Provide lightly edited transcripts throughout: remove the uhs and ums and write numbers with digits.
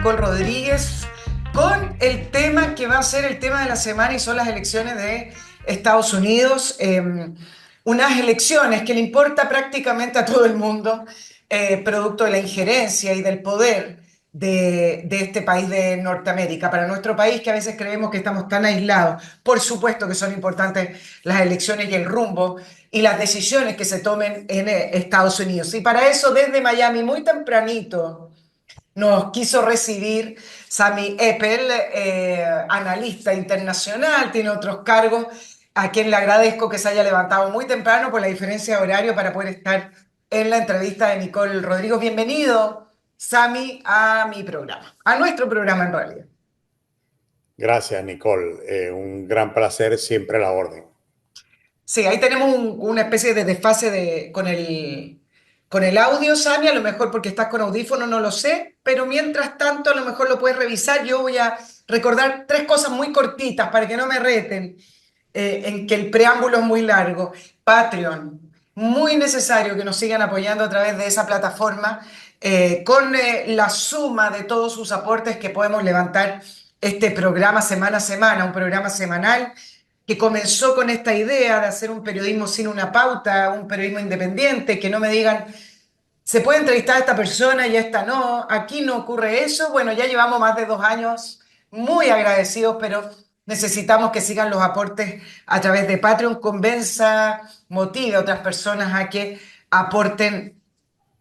Nicole Rodríguez con el tema que va a ser el tema de la semana y son las elecciones de Estados Unidos. Unas elecciones que le importa prácticamente a todo el mundo, producto de la injerencia y del poder de este país de Norteamérica. Para nuestro país, que a veces creemos que estamos tan aislados, por supuesto que son importantes las elecciones y el rumbo y las decisiones que se tomen en Estados Unidos. Y para eso, desde Miami, muy tempranito, nos quiso recibir Sami Eppel, analista internacional, tiene otros cargos, a quien le agradezco que se haya levantado muy temprano por la diferencia de horario para poder estar en la entrevista de Nicole Rodrigo. Bienvenido, Sami, a mi programa, a nuestro programa en realidad. Gracias, Nicole. Un gran placer, siempre a la orden. Sí, ahí tenemos una especie de desfase con el audio, Sami, a lo mejor porque estás con audífono, no lo sé, pero mientras tanto a lo mejor lo puedes revisar. Yo voy a recordar tres cosas muy cortitas para que no me reten, en que el preámbulo es muy largo. Patreon, muy necesario que nos sigan apoyando a través de esa plataforma, con la suma de todos sus aportes que podemos levantar este programa semana a semana, un programa semanal que comenzó con esta idea de hacer un periodismo sin una pauta, un periodismo independiente, que no me digan, se puede entrevistar a esta persona y a esta no, aquí no ocurre eso. Bueno, ya llevamos más de 2 años muy agradecidos, pero necesitamos que sigan los aportes a través de Patreon, convenza, motive a otras personas a que aporten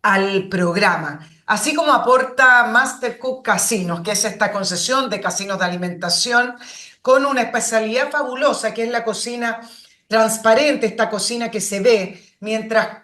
al programa. Así como aporta Mastercook Casinos, que es esta concesión de casinos de alimentación con una especialidad fabulosa, que es la cocina transparente, esta cocina que se ve mientras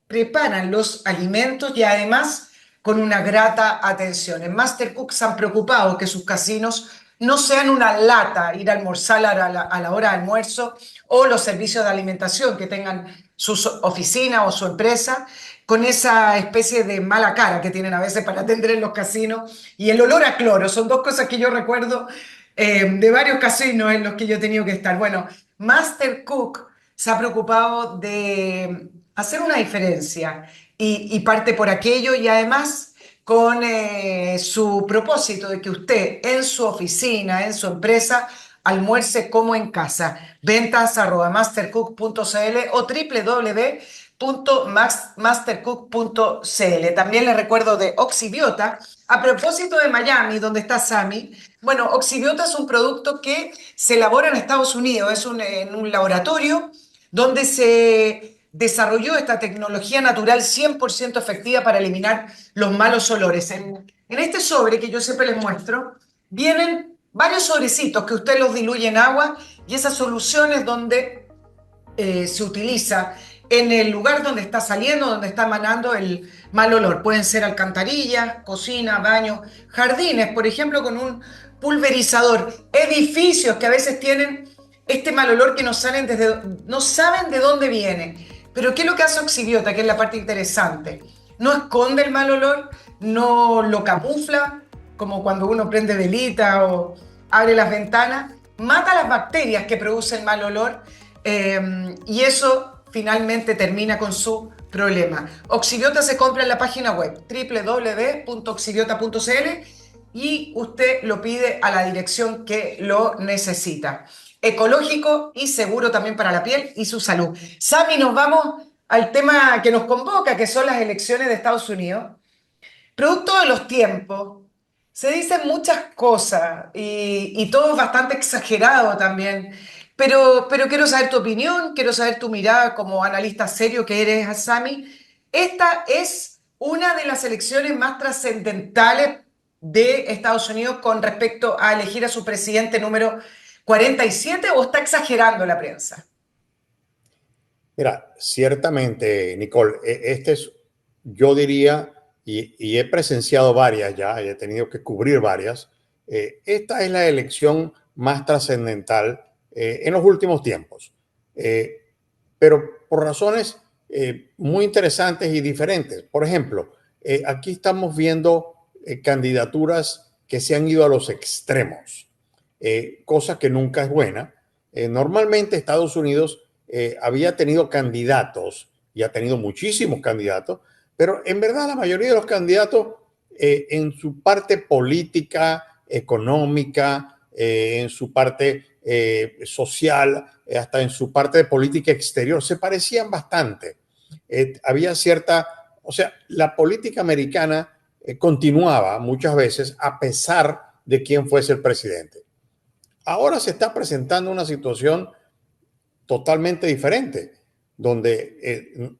preparan los alimentos y además con una grata atención. En Mastercook se han preocupado que sus casinos no sean una lata ir a almorzar a la hora de almuerzo, o los servicios de alimentación que tengan su oficina o su empresa, con esa especie de mala cara que tienen a veces para atender en los casinos, y el olor a cloro. Son dos cosas que yo recuerdo, de varios casinos en los que yo he tenido que estar. Bueno, Master Cook se ha preocupado de hacer una diferencia y parte por aquello, y además con su propósito de que usted en su oficina, en su empresa, almuerce como en casa. Ventas@mastercook.cl o www.mastercook.cl. También les recuerdo de Oxibiota. A propósito de Miami, donde está Sami, bueno, Oxibiota es un producto que se elabora en Estados Unidos, es en un laboratorio donde se desarrolló esta tecnología natural 100% efectiva para eliminar los malos olores. En este sobre que yo siempre les muestro, vienen varios sobrecitos que usted los diluye en agua, y esas soluciones donde se utiliza en el lugar donde está saliendo, donde está emanando el mal olor. Pueden ser alcantarillas, cocina, baños, jardines, por ejemplo, con un pulverizador, edificios que a veces tienen este mal olor que no saben de dónde viene. Pero ¿qué es lo que hace Oxibiota? Que es la parte interesante. No esconde el mal olor, no lo camufla, como cuando uno prende velita o abre las ventanas, mata las bacterias que producen mal olor, y eso finalmente termina con su problema. Oxibiota se compra en la página web www.oxibiota.cl y usted lo pide a la dirección que lo necesita. Ecológico y seguro también para la piel y su salud. Sami, nos vamos al tema que nos convoca, que son las elecciones de Estados Unidos. Producto de los tiempos, se dicen muchas cosas y todo es bastante exagerado también, pero quiero saber tu opinión, quiero saber tu mirada como analista serio que eres, Asami. Esta es una de las elecciones más trascendentales de Estados Unidos con respecto a elegir a su presidente número 47, ¿o está exagerando la prensa? Mira, ciertamente, Nicole, este es, yo diría, y he presenciado varias ya, y he tenido que cubrir varias, esta es la elección más trascendental en los últimos tiempos, eh, pero por razones muy interesantes y diferentes. Por ejemplo, aquí estamos viendo candidaturas que se han ido a los extremos, cosa que nunca es buena. Normalmente Estados Unidos había tenido candidatos y ha tenido muchísimos candidatos, pero en verdad la mayoría de los candidatos en su parte política, económica, en su parte social, hasta en su parte de política exterior, se parecían bastante. Había cierta, o sea, la política americana continuaba muchas veces a pesar de quién fuese el presidente. Ahora se está presentando una situación totalmente diferente, donde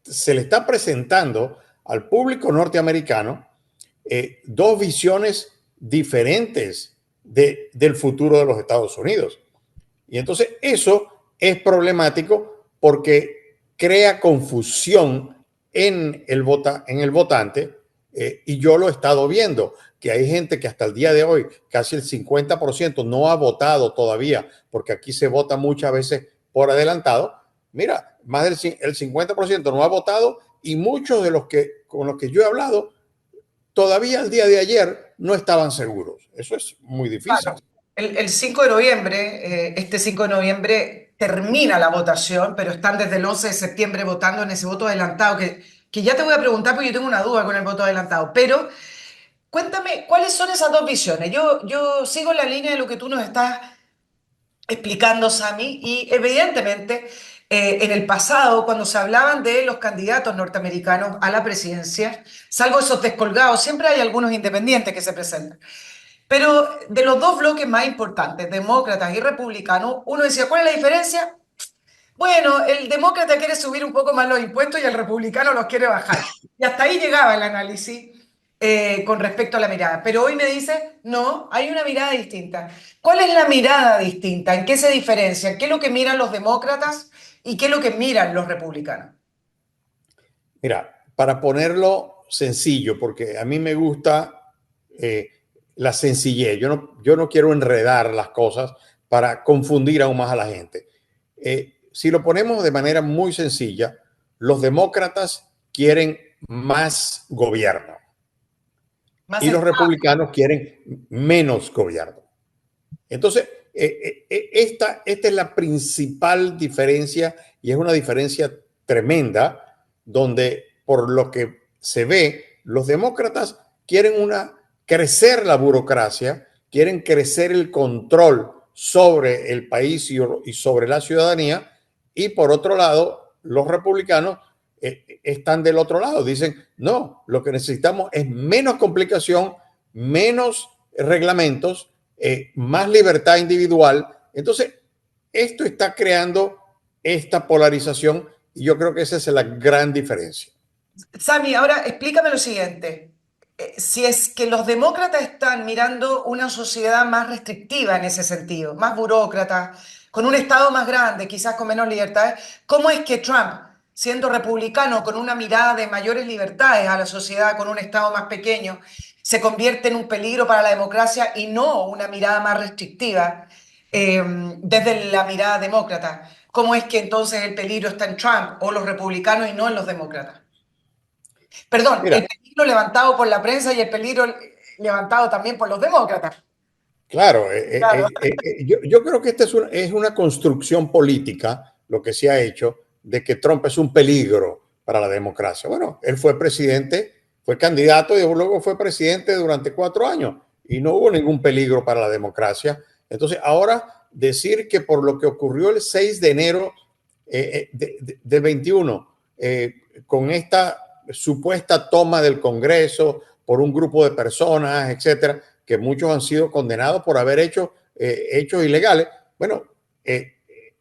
se le está presentando al público norteamericano dos visiones diferentes del futuro de los Estados Unidos. Y entonces eso es problemático porque crea confusión en el votante, y yo lo he estado viendo, que hay gente que hasta el día de hoy, casi el 50% no ha votado todavía, porque aquí se vota muchas veces por adelantado. Mira, más del 50% no ha votado, y muchos de los que con los que yo he hablado todavía al día de ayer no estaban seguros. Eso es muy difícil. Claro. El 5 de noviembre, este 5 de noviembre termina la votación, pero están desde el 11 de septiembre votando en ese voto adelantado, que ya te voy a preguntar porque yo tengo una duda con el voto adelantado, pero cuéntame, ¿cuáles son esas dos visiones? Yo sigo la línea de lo que tú nos estás explicando, Sami, y evidentemente en el pasado, cuando se hablaban de los candidatos norteamericanos a la presidencia, salvo esos descolgados, siempre hay algunos independientes que se presentan. Pero de los dos bloques más importantes, demócratas y republicanos, uno decía, ¿cuál es la diferencia? Bueno, el demócrata quiere subir un poco más los impuestos y el republicano los quiere bajar. Y hasta ahí llegaba el análisis con respecto a la mirada. Pero hoy me dice, no, hay una mirada distinta. ¿Cuál es la mirada distinta? ¿En qué se diferencia? ¿Qué es lo que miran los demócratas y qué es lo que miran los republicanos? Mira, para ponerlo sencillo, porque a mí me gusta la sencillez, yo no quiero enredar las cosas para confundir aún más a la gente. Si lo ponemos de manera muy sencilla, los demócratas quieren más gobierno Más y los estable. republicanos quieren menos gobierno. Entonces, esta es la principal diferencia, y es una diferencia tremenda, donde por lo que se ve, los demócratas quieren crecer la burocracia, quieren crecer el control sobre el país y sobre la ciudadanía, y por otro lado, los republicanos están del otro lado, dicen, no, lo que necesitamos es menos complicación, menos reglamentos, más libertad individual. Entonces, esto está creando esta polarización, y yo creo que esa es la gran diferencia. Sami, ahora explícame lo siguiente. Si es que los demócratas están mirando una sociedad más restrictiva en ese sentido, más burócrata, con un Estado más grande, quizás con menos libertades, ¿cómo es que Trump, siendo republicano, con una mirada de mayores libertades a la sociedad, con un Estado más pequeño, se convierte en un peligro para la democracia y no una mirada más restrictiva desde la mirada demócrata? ¿Cómo es que entonces el peligro está en Trump o los republicanos y no en los demócratas? Perdón, Mira, el peligro levantado por la prensa y el peligro levantado también por los demócratas. claro, Claro. yo creo que esta es una construcción política, lo que se ha hecho, de que Trump es un peligro para la democracia. Bueno, él fue presidente, fue candidato y luego fue presidente durante 4 años, y no hubo ningún peligro para la democracia. Entonces, ahora decir que por lo que ocurrió el 6 de enero del 21, con esta supuesta toma del Congreso por un grupo de personas, etcétera, que muchos han sido condenados por haber hecho hechos ilegales. Bueno,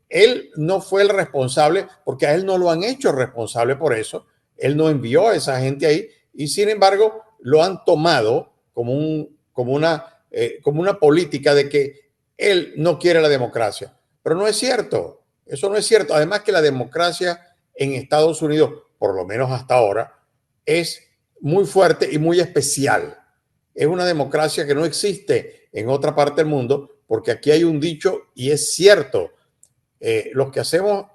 él no fue el responsable, porque a él no lo han hecho responsable por eso. Él no envió a esa gente ahí, y sin embargo lo han tomado como una política de que él no quiere la democracia. Pero no es cierto, eso no es cierto. Además que la democracia en Estados Unidos, por lo menos hasta ahora, es muy fuerte y muy especial. Es una democracia que no existe en otra parte del mundo, porque aquí hay un dicho, y es cierto. Los que hacemos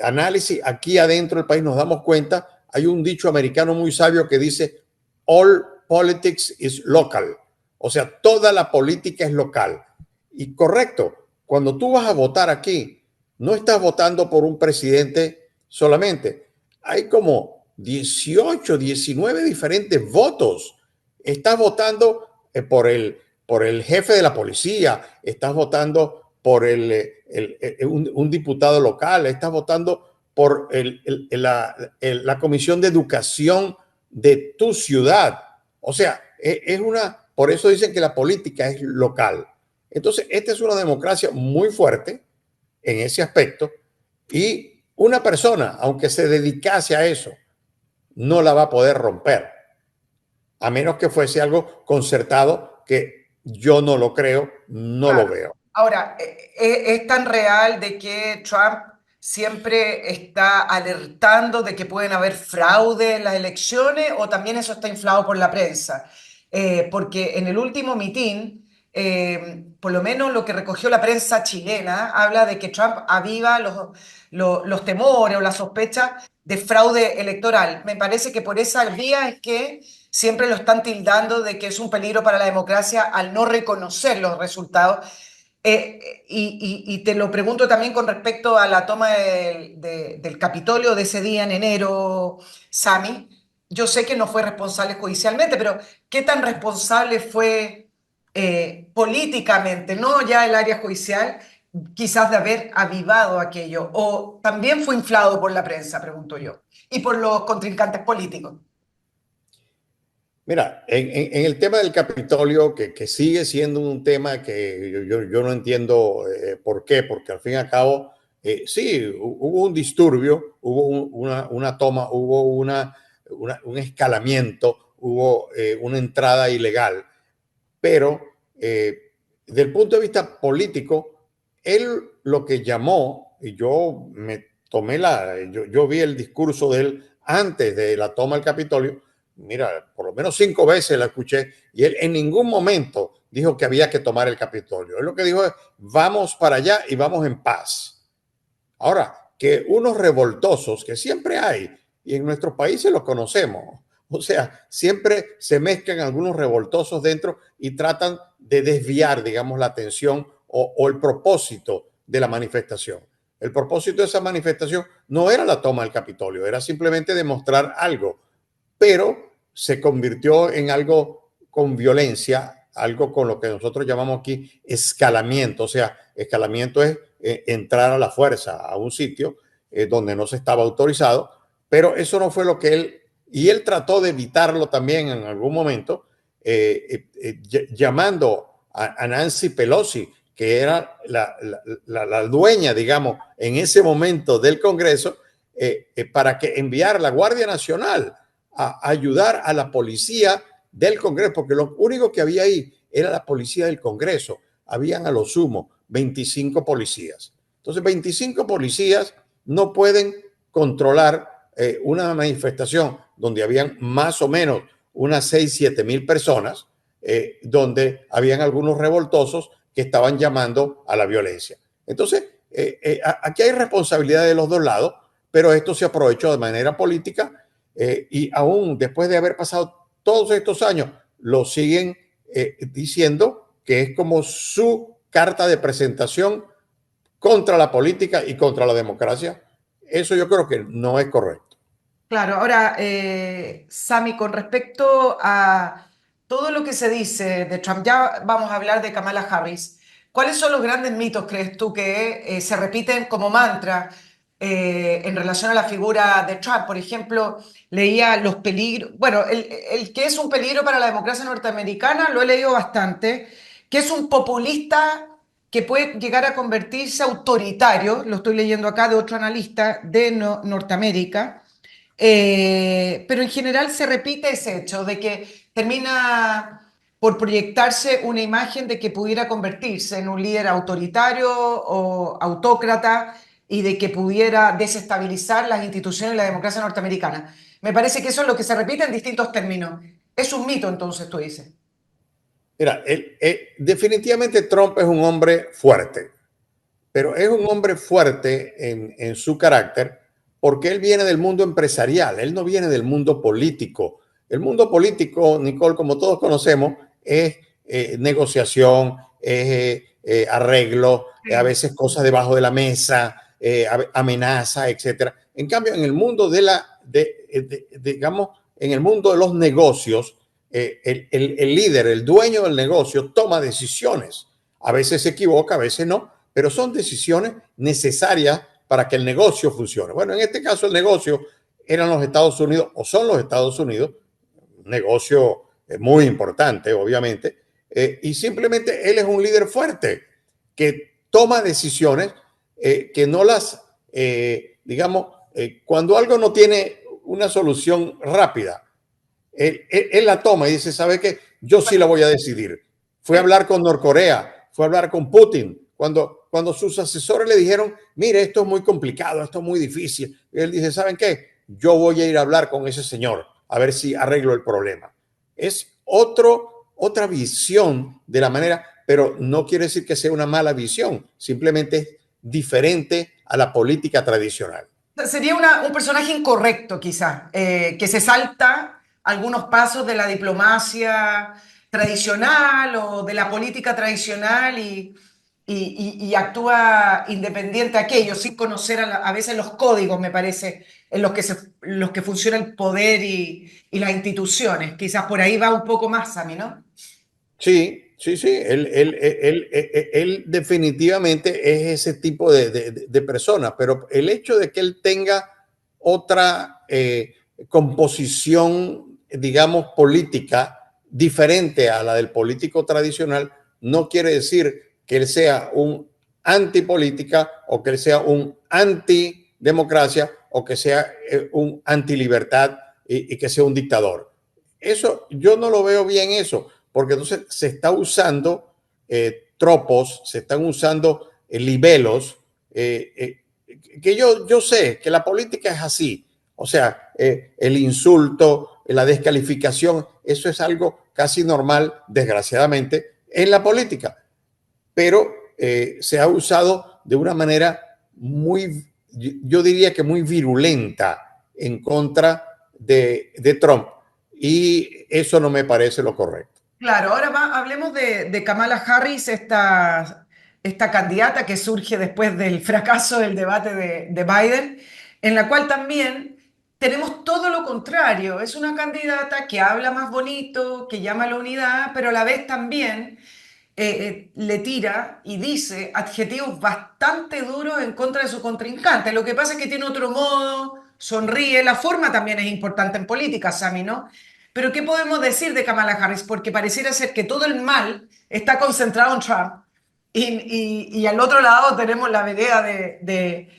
análisis aquí adentro del país nos damos cuenta, hay un dicho americano muy sabio que dice, all politics is local. O sea, toda la política es local. Y correcto, cuando tú vas a votar aquí, no estás votando por un presidente solamente. Hay como 18, 19 diferentes votos. Estás votando por el jefe de la policía, estás votando por un diputado local, estás votando por la Comisión de Educación de tu ciudad. O sea, por eso dicen que la política es local. Entonces, esta es una democracia muy fuerte en ese aspecto y una persona, aunque se dedicase a eso, no la va a poder romper, a menos que fuese algo concertado, que yo no lo creo, no lo Claro. veo. Ahora, ¿es tan real de que Trump siempre está alertando de que pueden haber fraude en las elecciones o también eso está inflado por la prensa? Porque en el último mitin, por lo menos lo que recogió la prensa chilena, habla de que Trump aviva los temores o las sospechas de fraude electoral. Me parece que por esa vía es que siempre lo están tildando de que es un peligro para la democracia al no reconocer los resultados. Y te lo pregunto también con respecto a la toma del Capitolio de ese día en enero, Sami. Yo sé que no fue responsable judicialmente, pero ¿qué tan responsable fue políticamente, no ya el área judicial, quizás de haber avivado aquello? ¿O también fue inflado por la prensa, pregunto yo, y por los contrincantes políticos? Mira, en el tema del Capitolio, que sigue siendo un tema que yo no entiendo por qué, porque al fin y al cabo, sí, hubo un disturbio, hubo una toma, hubo un escalamiento, hubo una entrada ilegal, pero del punto de vista político, él lo que llamó, y yo vi el discurso de él antes de la toma del Capitolio, mira, por lo menos 5 veces la escuché, y él en ningún momento dijo que había que tomar el Capitolio. Él lo que dijo es, vamos para allá y vamos en paz. Ahora, que unos revoltosos, que siempre hay, y en nuestros países los conocemos, o sea, siempre se mezclan algunos revoltosos dentro y tratan de desviar, digamos, la atención o el propósito de la manifestación. El propósito de esa manifestación no era la toma del Capitolio, era simplemente demostrar algo, pero se convirtió en algo con violencia, algo con lo que nosotros llamamos aquí escalamiento. O sea, escalamiento es entrar a la fuerza a un sitio donde no se estaba autorizado, pero eso no fue lo que y él trató de evitarlo también en algún momento, llamando a Nancy Pelosi, que era la dueña, digamos, en ese momento del Congreso, para que enviara la Guardia Nacional a ayudar a la policía del Congreso, porque lo único que había ahí era la policía del Congreso. Habían a lo sumo 25 policías. Entonces, 25 policías no pueden controlar una manifestación donde habían más o menos unas 6, 7 mil personas, donde habían algunos revoltosos que estaban llamando a la violencia. Entonces, aquí hay responsabilidad de los dos lados, pero esto se aprovechó de manera política y aún después de haber pasado todos estos años, lo siguen diciendo que es como su carta de presentación contra la política y contra la democracia. Eso yo creo que no es correcto. Claro, ahora, Sami, con respecto a todo lo que se dice de Trump, ya vamos a hablar de Kamala Harris. ¿Cuáles son los grandes mitos, crees tú, que se repiten como mantra en relación a la figura de Trump? Por ejemplo, leía los peligros, bueno, el que es un peligro para la democracia norteamericana, lo he leído bastante, que es un populista que puede llegar a convertirse autoritario, lo estoy leyendo acá de otro analista de Norteamérica. Pero en general se repite ese hecho de que termina por proyectarse una imagen de que pudiera convertirse en un líder autoritario o autócrata y de que pudiera desestabilizar las instituciones de la democracia norteamericana. Me parece que eso es lo que se repite en distintos términos. Es un mito, entonces, tú dices. Mira, definitivamente Trump es un hombre fuerte, pero es un hombre fuerte en su carácter porque él viene del mundo empresarial, él no viene del mundo político. El mundo político, Nicole, como todos conocemos, es negociación, es arreglo, a Sí. veces cosas debajo de la mesa, amenaza, etcétera. En cambio, en el mundo digamos, en el mundo de los negocios, el líder, el dueño del negocio, toma decisiones. A veces se equivoca, a veces no, pero son decisiones necesarias para que el negocio funcione. Bueno, en este caso el negocio eran los Estados Unidos o son los Estados Unidos, un negocio muy importante, obviamente, y simplemente él es un líder fuerte que toma decisiones que no las, digamos, cuando algo no tiene una solución rápida, él la toma y dice, ¿sabe qué? Yo sí la voy a decidir. Fue a hablar con Norcorea, fue a hablar con Putin, cuando sus asesores le dijeron, mire, esto es muy complicado, esto es muy difícil. Él dice, ¿saben qué? Yo voy a ir a hablar con ese señor a ver si arreglo el problema. Es otra visión de la manera, pero no quiere decir que sea una mala visión, simplemente es diferente a la política tradicional. Sería un personaje incorrecto, quizás, que se salta algunos pasos de la diplomacia tradicional o de la política tradicional y actúa independiente a aquello, sin conocer a veces los códigos, me parece, en los que funciona el poder y las instituciones. Quizás por ahí va un poco más, Sami, ¿no? Sí, sí, sí, él definitivamente es ese tipo de persona, pero el hecho de que él tenga otra composición, digamos, política diferente a la del político tradicional, no quiere decir que él sea un antipolítica o que él sea un antidemocracia o que sea un antilibertad y que sea un dictador. Eso, yo no lo veo bien eso porque entonces se está usando tropos, se están usando libelos, que yo sé que la política es así, o sea, el insulto, la descalificación, eso es algo casi normal, desgraciadamente, en la política, pero se ha usado de una manera muy, yo diría que muy virulenta en contra de Trump, y eso no me parece lo correcto. Claro, ahora hablemos de Kamala Harris, esta candidata que surge después del fracaso del debate de Biden, en la cual también tenemos todo lo contrario. Es una candidata que habla más bonito, que llama a la unidad, pero a la vez también le tira y dice adjetivos bastante duros en contra de su contrincante. Lo que pasa es que tiene otro modo, sonríe, la forma también es importante en política, Sami, ¿no? Pero ¿qué podemos decir de Kamala Harris? Porque pareciera ser que todo el mal está concentrado en Trump y al otro lado tenemos la vereda de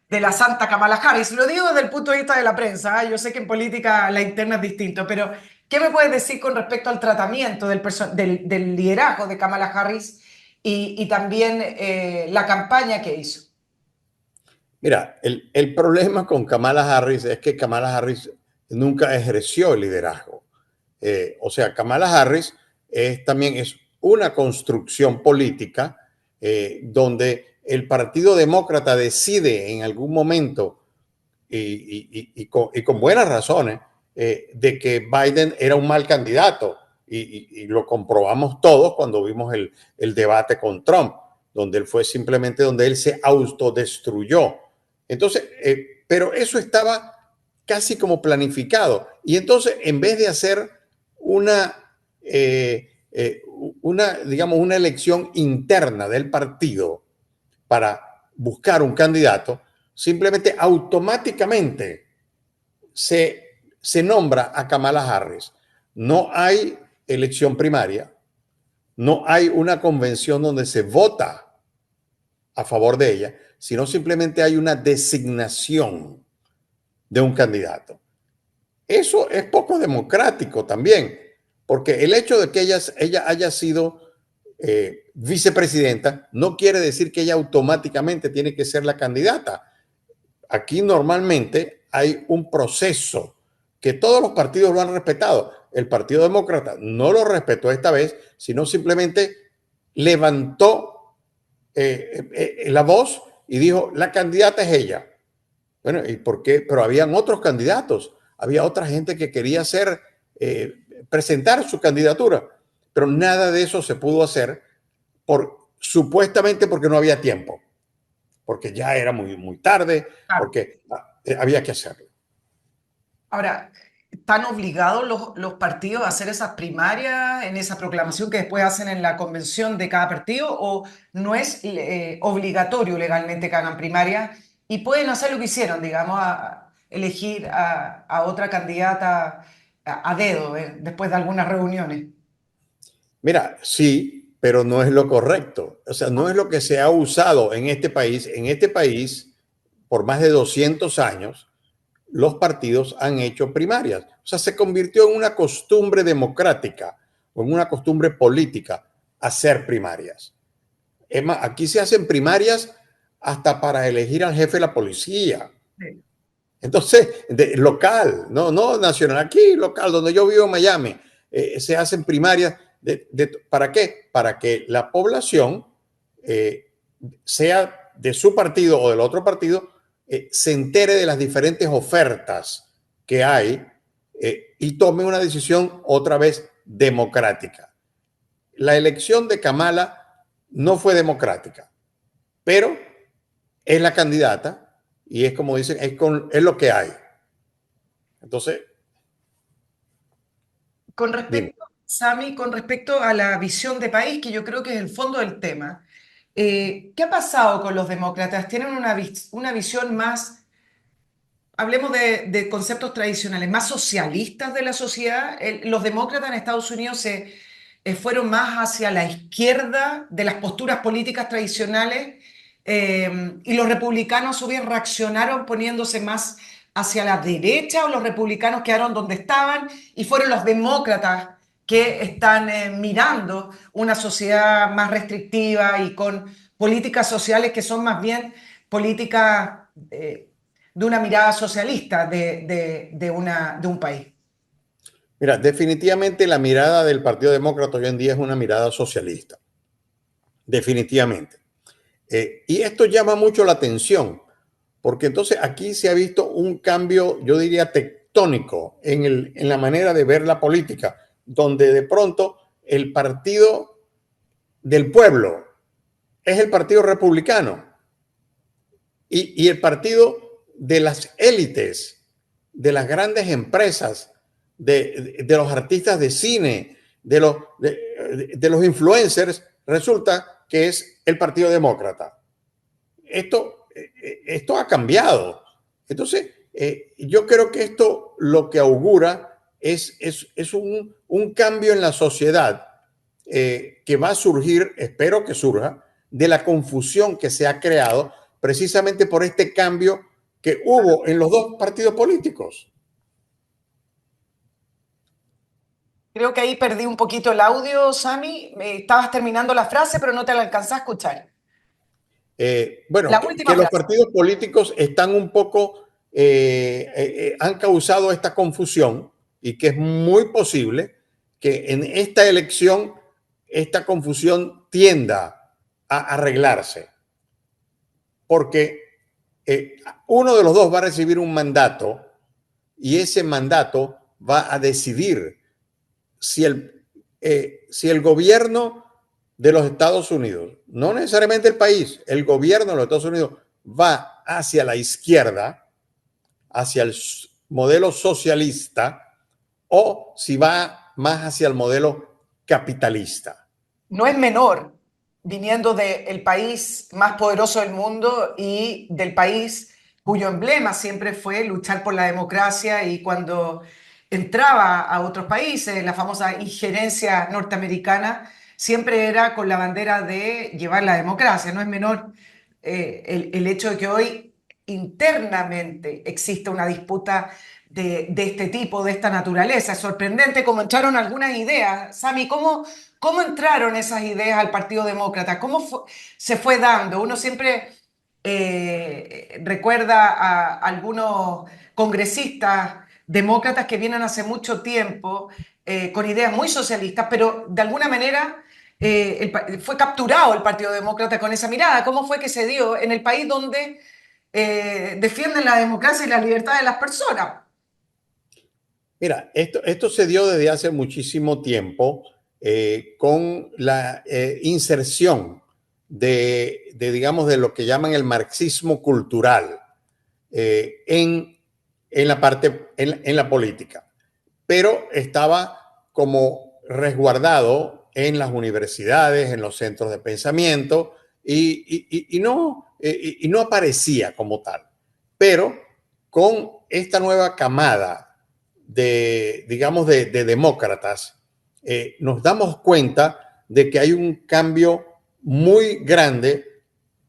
la santa Kamala Harris. Lo digo desde el punto de vista de la prensa, ¿eh? Yo sé que en política la interna es distinto, pero ¿qué me puedes decir con respecto al tratamiento del liderazgo de Kamala Harris y también la campaña que hizo? Mira, el problema con Kamala Harris es que Kamala Harris nunca ejerció el liderazgo. O sea, Kamala Harris también es una construcción política donde el Partido Demócrata decide en algún momento y con buenas razones de que Biden era un mal candidato y lo comprobamos todos cuando vimos el debate con Trump, donde él fue simplemente donde él se autodestruyó. Entonces, pero eso estaba casi como planificado. Y entonces, en vez de hacer una, digamos, una elección interna del partido para buscar un candidato, simplemente automáticamente se nombra a Kamala Harris. No hay elección primaria, no hay una convención donde se vota a favor de ella, sino simplemente hay una designación de un candidato. Eso es poco democrático también, porque el hecho de que ella haya sido vicepresidenta no quiere decir que ella automáticamente tiene que ser la candidata. Aquí normalmente hay un proceso que todos los partidos lo han respetado. El Partido Demócrata no lo respetó esta vez, sino simplemente levantó la voz y dijo, la candidata es ella. Bueno, ¿y por qué? Pero habían otros candidatos, había otra gente que quería hacer, presentar su candidatura, pero nada de eso se pudo hacer supuestamente porque no había tiempo, porque ya era muy tarde, Claro. porque había que hacerlo. Ahora, ¿están obligados los partidos a hacer esas primarias en esa proclamación que después hacen en la convención de cada partido o no es obligatorio legalmente que hagan primarias y pueden hacer lo que hicieron, digamos, a elegir a otra candidata a dedo después de algunas reuniones? Mira, sí, pero no es lo correcto. O sea, no es lo que se ha usado en este país. En este país, por más de 200 años, los partidos han hecho primarias. O sea, se convirtió en una costumbre democrática o en una costumbre política hacer primarias. Es más, aquí se hacen primarias hasta para elegir al jefe de la policía. Sí. Entonces, local, no nacional, aquí local, donde yo vivo en Miami, se hacen primarias. ¿Para qué? Para que la población, eh, sea de su partido o del otro partido, se entere de las diferentes ofertas que hay y tome una decisión otra vez democrática. La elección de Kamala no fue democrática, pero es la candidata y es como dicen, es lo que hay. Entonces, Con dime. respecto, Sami, con respecto a la visión de país, que yo creo que es el fondo del tema, ¿qué ha pasado con los demócratas? ¿Tienen una visión más, hablemos de conceptos tradicionales, más socialistas de la sociedad? Los demócratas en Estados Unidos fueron más hacia la izquierda de las posturas políticas tradicionales y los republicanos a su vez reaccionaron poniéndose más hacia la derecha o los republicanos quedaron donde estaban y fueron los demócratas que están mirando una sociedad más restrictiva y con políticas sociales que son más bien políticas de una mirada socialista de un país. Mira, definitivamente la mirada del Partido Demócrata hoy en día es una mirada socialista. Definitivamente. Y esto llama mucho la atención, porque entonces aquí se ha visto un cambio, yo diría, tectónico en la manera de ver la política, donde de pronto el partido del pueblo es el partido republicano y el partido de las élites, de las grandes empresas, de los artistas de cine, de los influencers, resulta que es el Partido Demócrata. Esto ha cambiado. Entonces, yo creo que esto lo que augura es un cambio en la sociedad que va a surgir, espero que surja, de la confusión que se ha creado precisamente por este cambio que hubo en los dos partidos políticos. Creo que ahí perdí un poquito el audio, Sami. Estabas terminando la frase, pero no te la alcanzé a escuchar. Bueno, La última que los frase. partidos políticos están un poco, han causado esta confusión y que es muy posible que en esta elección esta confusión tienda a arreglarse, porque uno de los dos va a recibir un mandato y ese mandato va a decidir si el gobierno de los Estados Unidos, no necesariamente el país, el gobierno de los Estados Unidos va hacia la izquierda, hacia el modelo socialista, o si va más hacia el modelo capitalista. No es menor, viniendo del país más poderoso del mundo y del país cuyo emblema siempre fue luchar por la democracia y cuando entraba a otros países, la famosa injerencia norteamericana, siempre era con la bandera de llevar la democracia. No es menor el hecho de que hoy internamente existe una disputa de este tipo, de esta naturaleza. Es sorprendente cómo entraron algunas ideas. Sami, ¿cómo entraron esas ideas al Partido Demócrata? Se fue dando? Uno siempre recuerda a algunos congresistas demócratas que vienen hace mucho tiempo con ideas muy socialistas, pero de alguna manera fue capturado el Partido Demócrata con esa mirada. ¿Cómo fue que se dio en el país donde defienden la democracia y la libertad de las personas? Mira, esto se dio desde hace muchísimo tiempo con la inserción digamos, de lo que llaman el marxismo cultural en en la parte, en la política, pero estaba como resguardado en las universidades, en los centros de pensamiento y no aparecía como tal. Pero con esta nueva camada de, digamos, de demócratas, nos damos cuenta de que hay un cambio muy grande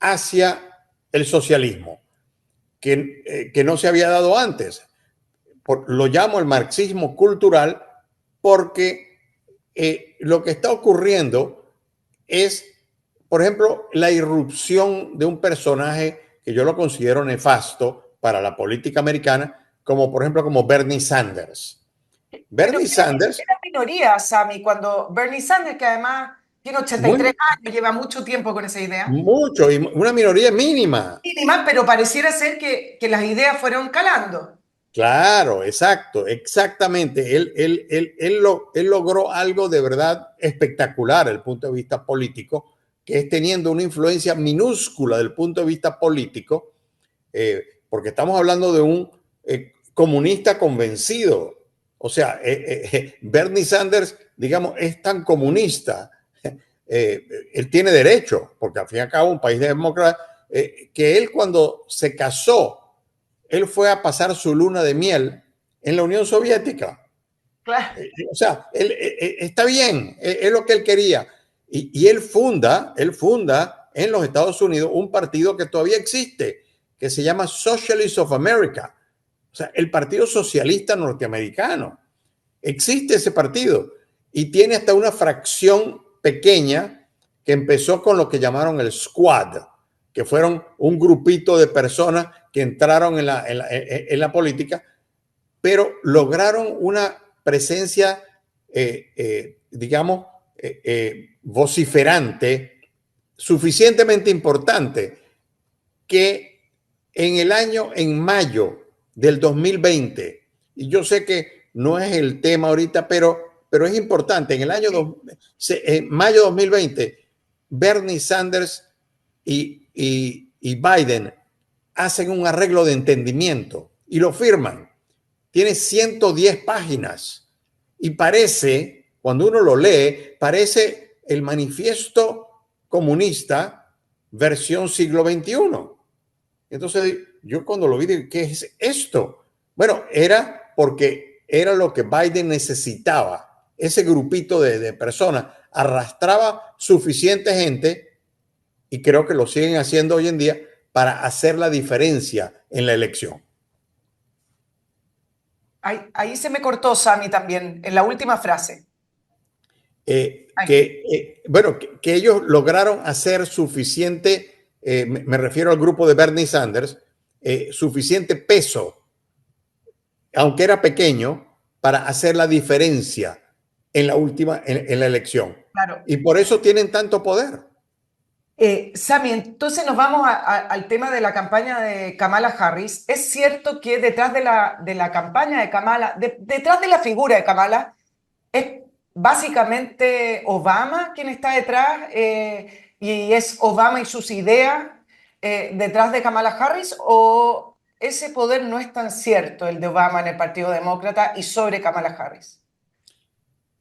hacia el socialismo, que no se había dado antes. Lo llamo el marxismo cultural porque lo que está ocurriendo es, por ejemplo, la irrupción de un personaje que yo lo considero nefasto para la política americana, como por ejemplo como Bernie Sanders. Pero Bernie Sanders, era minoría, Sammy, cuando Bernie Sanders, que además tiene 83 muy, años, lleva mucho tiempo con esa idea, mucho, y una minoría mínima. mínima, pero pareciera ser que las ideas fueron calando. Claro, exacto, exactamente. Él logró algo de verdad espectacular desde el punto de vista político, que es teniendo una influencia minúscula del punto de vista político, porque estamos hablando de un comunista convencido. O sea, Bernie Sanders, digamos, es tan comunista, él tiene derecho, porque al fin y al cabo un país demócrata, que él cuando se casó, él fue a pasar su luna de miel en la Unión Soviética. Claro. O sea, está bien, es lo que él quería. Y él funda en los Estados Unidos un partido que todavía existe, que se llama Socialists of America, o sea, el Partido Socialista Norteamericano. Existe ese partido y tiene hasta una fracción pequeña que empezó con lo que llamaron el Squad, que fueron un grupito de personas que entraron en la política, pero lograron una presencia, digamos, vociferante, suficientemente importante, que en mayo del 2020, y yo sé que no es el tema ahorita, pero es importante, en mayo de 2020, Bernie Sanders y Biden hacen un arreglo de entendimiento y lo firman. Tiene 110 páginas y parece, cuando uno lo lee, parece el manifiesto comunista versión siglo XXI. Entonces, yo cuando lo vi, dije, ¿qué es esto? Bueno, era porque era lo que Biden necesitaba. Ese grupito de personas arrastraba suficiente gente, y creo que lo siguen haciendo hoy en día, para hacer la diferencia en la elección. Ahí se me cortó, Sammy, también, en la última frase. Ay, Bueno, que ellos lograron hacer suficiente, me refiero al grupo de Bernie Sanders, suficiente peso, aunque era pequeño, para hacer la diferencia en en la elección. claro. Y por eso tienen tanto poder. Sami, entonces nos vamos al tema de la campaña de Kamala Harris. Es cierto que detrás de la campaña de Kamala, detrás de la figura de Kamala, es básicamente Obama quien está detrás y es Obama y sus ideas detrás de Kamala Harris, o ese poder no es tan cierto, el de Obama en el Partido Demócrata y sobre Kamala Harris.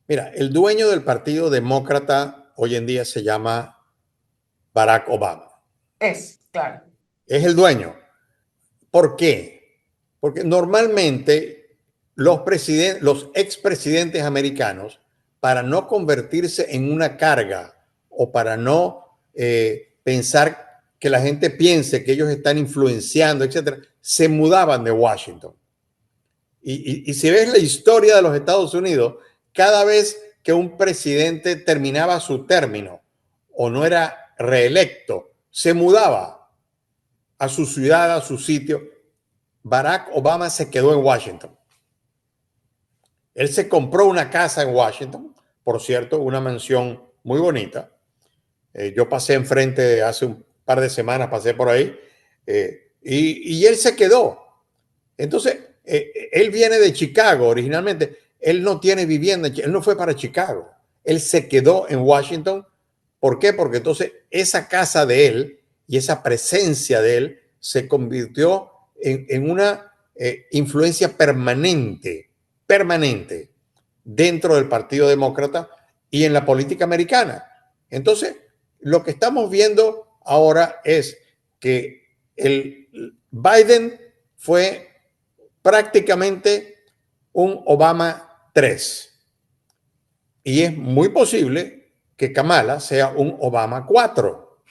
Mira, el dueño del Partido Demócrata hoy en día se llama Barack Obama. Es, claro. Es el dueño. ¿Por qué? Porque normalmente los expresidentes americanos, para no convertirse en una carga o para no pensar que la gente piense que ellos están influenciando, etcétera, se mudaban de Washington. Y si ves la historia de los Estados Unidos, cada vez que un presidente terminaba su término o no era reelecto, se mudaba a su ciudad, a su sitio. Barack Obama se quedó en Washington. Él se compró una casa en Washington, por cierto, una mansión muy bonita. Yo pasé enfrente hace un par de semanas, pasé por ahí, y él se quedó. Entonces, él viene de Chicago originalmente. Él no tiene vivienda, él no fue para Chicago. Él se quedó en Washington. ¿Por qué? Porque entonces esa casa de él y esa presencia de él se convirtió en una influencia permanente dentro del Partido Demócrata y en la política americana. Entonces, lo que estamos viendo ahora es que el Biden fue prácticamente un Obama 3 y es muy posible que Kamala sea un Obama 4.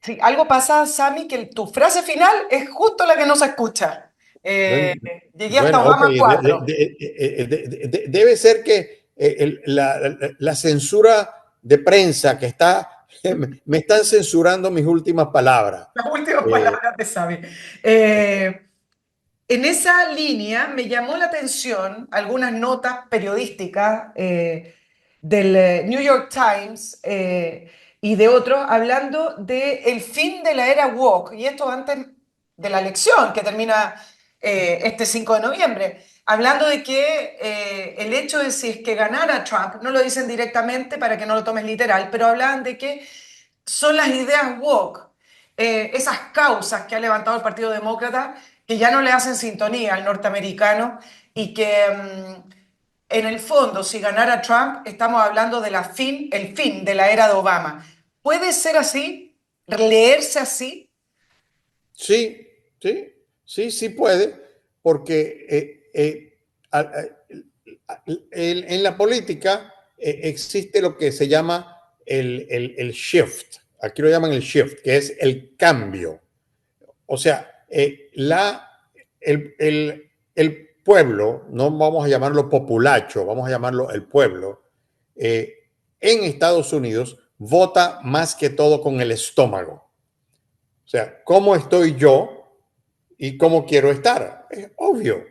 Sí, algo pasa, Sammy, que tu frase final es justo la que no se escucha. Eh, Bueno, Llegué hasta bueno, ok, Obama 4. debe ser que la censura de prensa que está, me están censurando mis últimas palabras. Las últimas Eh, palabras de Sammy. Eh, En esa línea me llamó la atención algunas notas periodísticas del New York Times y de otros hablando del fin de la era woke, y esto antes de la elección que termina este 5 de noviembre, hablando de que el hecho de si es que ganara Trump, no lo dicen directamente para que no lo tomes literal, pero hablan de que son las ideas woke, esas causas que ha levantado el Partido Demócrata que ya no le hacen sintonía al norteamericano y que en el fondo, si ganara Trump, estamos hablando de el fin de la era de Obama. ¿Puede ser así? ¿Leerse así? sí, sí puede, porque en la política existe lo que se llama el shift. Aquí lo llaman el shift, que es el cambio. O sea, el pueblo, no vamos a llamarlo populacho, vamos a llamarlo el pueblo, en Estados Unidos vota más que todo con el estómago. O sea, ¿cómo estoy yo y cómo quiero estar? Es obvio.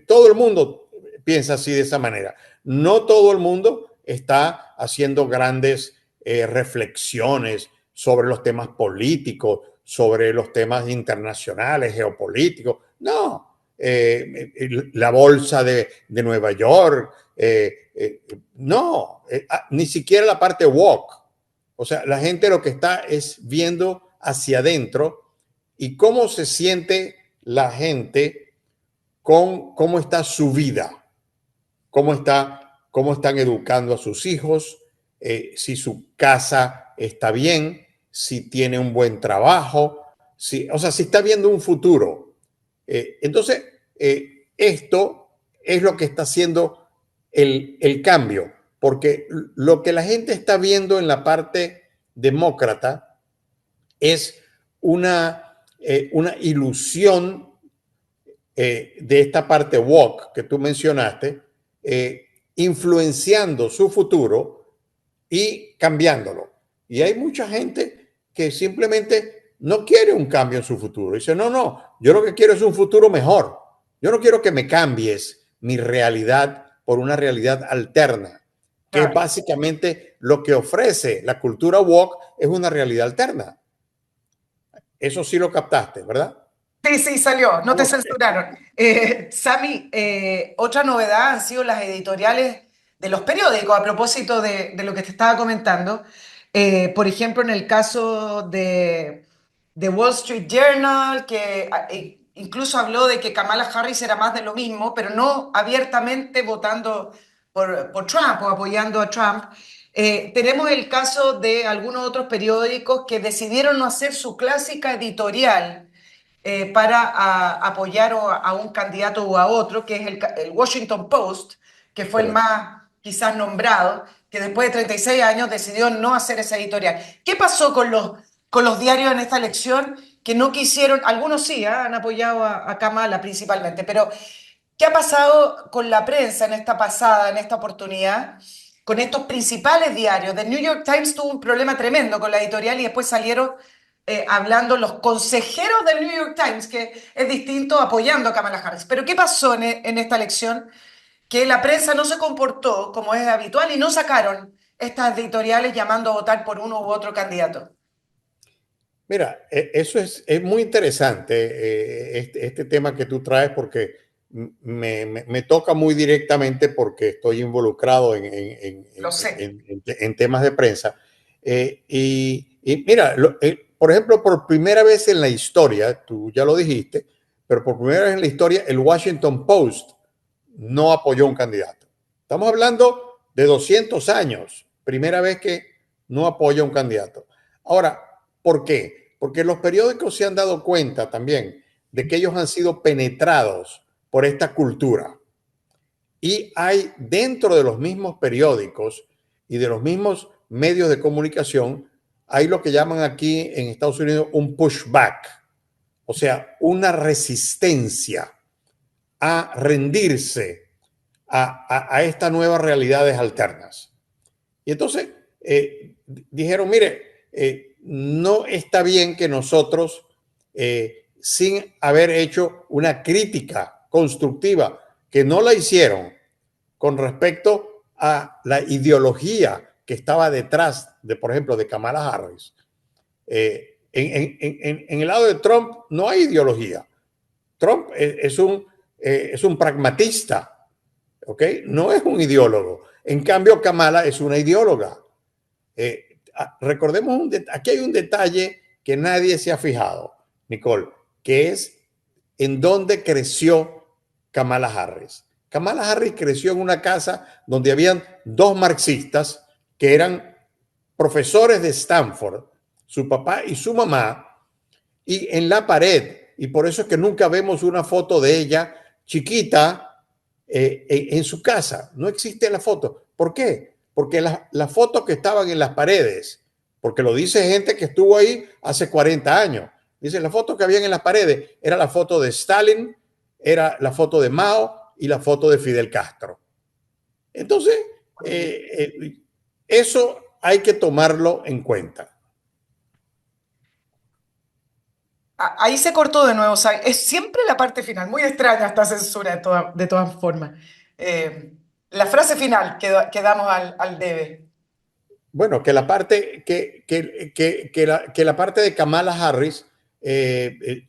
Todo el mundo piensa así de esa manera. No todo el mundo está haciendo grandes reflexiones sobre los temas políticos, sobre los temas internacionales, geopolíticos. No. La bolsa de Nueva York. No. Ni siquiera la parte woke. O sea, la gente lo que está es viendo hacia adentro y cómo se siente la gente con cómo está su vida, cómo están educando a sus hijos, si su casa está bien, si tiene un buen trabajo, o sea, si está viendo un futuro. Entonces, esto es lo que está haciendo el cambio, porque lo que la gente está viendo en la parte demócrata es una ilusión de esta parte woke que tú mencionaste, influenciando su futuro y cambiándolo. Y hay mucha gente que simplemente no quiere un cambio en su futuro. Dice, no, yo lo que quiero es un futuro mejor. Yo no quiero que me cambies mi realidad por una realidad alterna, que es Claro. básicamente lo que ofrece la cultura woke, es una realidad alterna. Eso sí lo captaste, ¿verdad? Sí, sí, salió, no te Ok. censuraron. Sami, otra novedad han sido las editoriales de los periódicos a propósito de lo que te estaba comentando. Por ejemplo, en el caso de Wall Street Journal, que incluso habló de que Kamala Harris era más de lo mismo, pero no abiertamente votando por Trump o apoyando a Trump. Tenemos el caso de algunos otros periódicos que decidieron no hacer su clásica editorial para apoyar a un candidato o a otro, que es el Washington Post, que fue el Correcto. más quizás nombrado, que después de 36 años decidió no hacer esa editorial. ¿Qué pasó con los diarios en esta elección que no quisieron? Algunos sí, han apoyado a Kamala principalmente, pero ¿qué ha pasado con la prensa en esta pasada, en esta oportunidad? Con estos principales diarios. The New York Times tuvo un problema tremendo con la editorial y después salieron hablando los consejeros del New York Times, que es distinto, apoyando a Kamala Harris. Pero ¿qué pasó en esta elección? Que la prensa no se comportó como es habitual y no sacaron estas editoriales llamando a votar por uno u otro candidato. Mira, eso es muy interesante, este tema que tú traes, porque me toca muy directamente porque estoy involucrado Lo sé. en temas de prensa. Y mira, por ejemplo, por primera vez en la historia, tú ya lo dijiste, pero por primera vez en la historia, el Washington Post no apoyó un candidato. Estamos hablando de 200 años, primera vez que no apoya un candidato. Ahora, ¿por qué? Porque los periódicos se han dado cuenta también de que ellos han sido penetrados por esta cultura. Y hay dentro de los mismos periódicos y de los mismos medios de comunicación, hay lo que llaman aquí en Estados Unidos un pushback, o sea, una resistencia a rendirse a estas nuevas realidades alternas. Y entonces dijeron, mire, no está bien que nosotros, sin haber hecho una crítica constructiva, que no la hicieron con respecto a la ideología que estaba detrás de, por ejemplo, de Kamala Harris. En el lado de Trump no hay ideología. Trump es un pragmatista, ¿ok? No es un ideólogo. En cambio, Kamala es una ideóloga. Recordemos, aquí hay un detalle que nadie se ha fijado, Nicole, que es en dónde creció Kamala Harris. Kamala Harris creció en una casa donde habían dos marxistas que eran profesores de Stanford, su papá y su mamá, y en la pared, y por eso es que nunca vemos una foto de ella chiquita en su casa. No existe la foto. ¿Por qué? Porque las fotos que estaban en las paredes, porque lo dice gente que estuvo ahí hace 40 años, dice las fotos que habían en las paredes, era la foto de Stalin, era la foto de Mao y la foto de Fidel Castro. Entonces, eso hay que tomarlo en cuenta. Ahí se cortó de nuevo, o sea, es siempre la parte final, muy extraña esta censura de todas formas. La frase final que damos al debe. Bueno, que la parte, que la parte de Kamala Harris,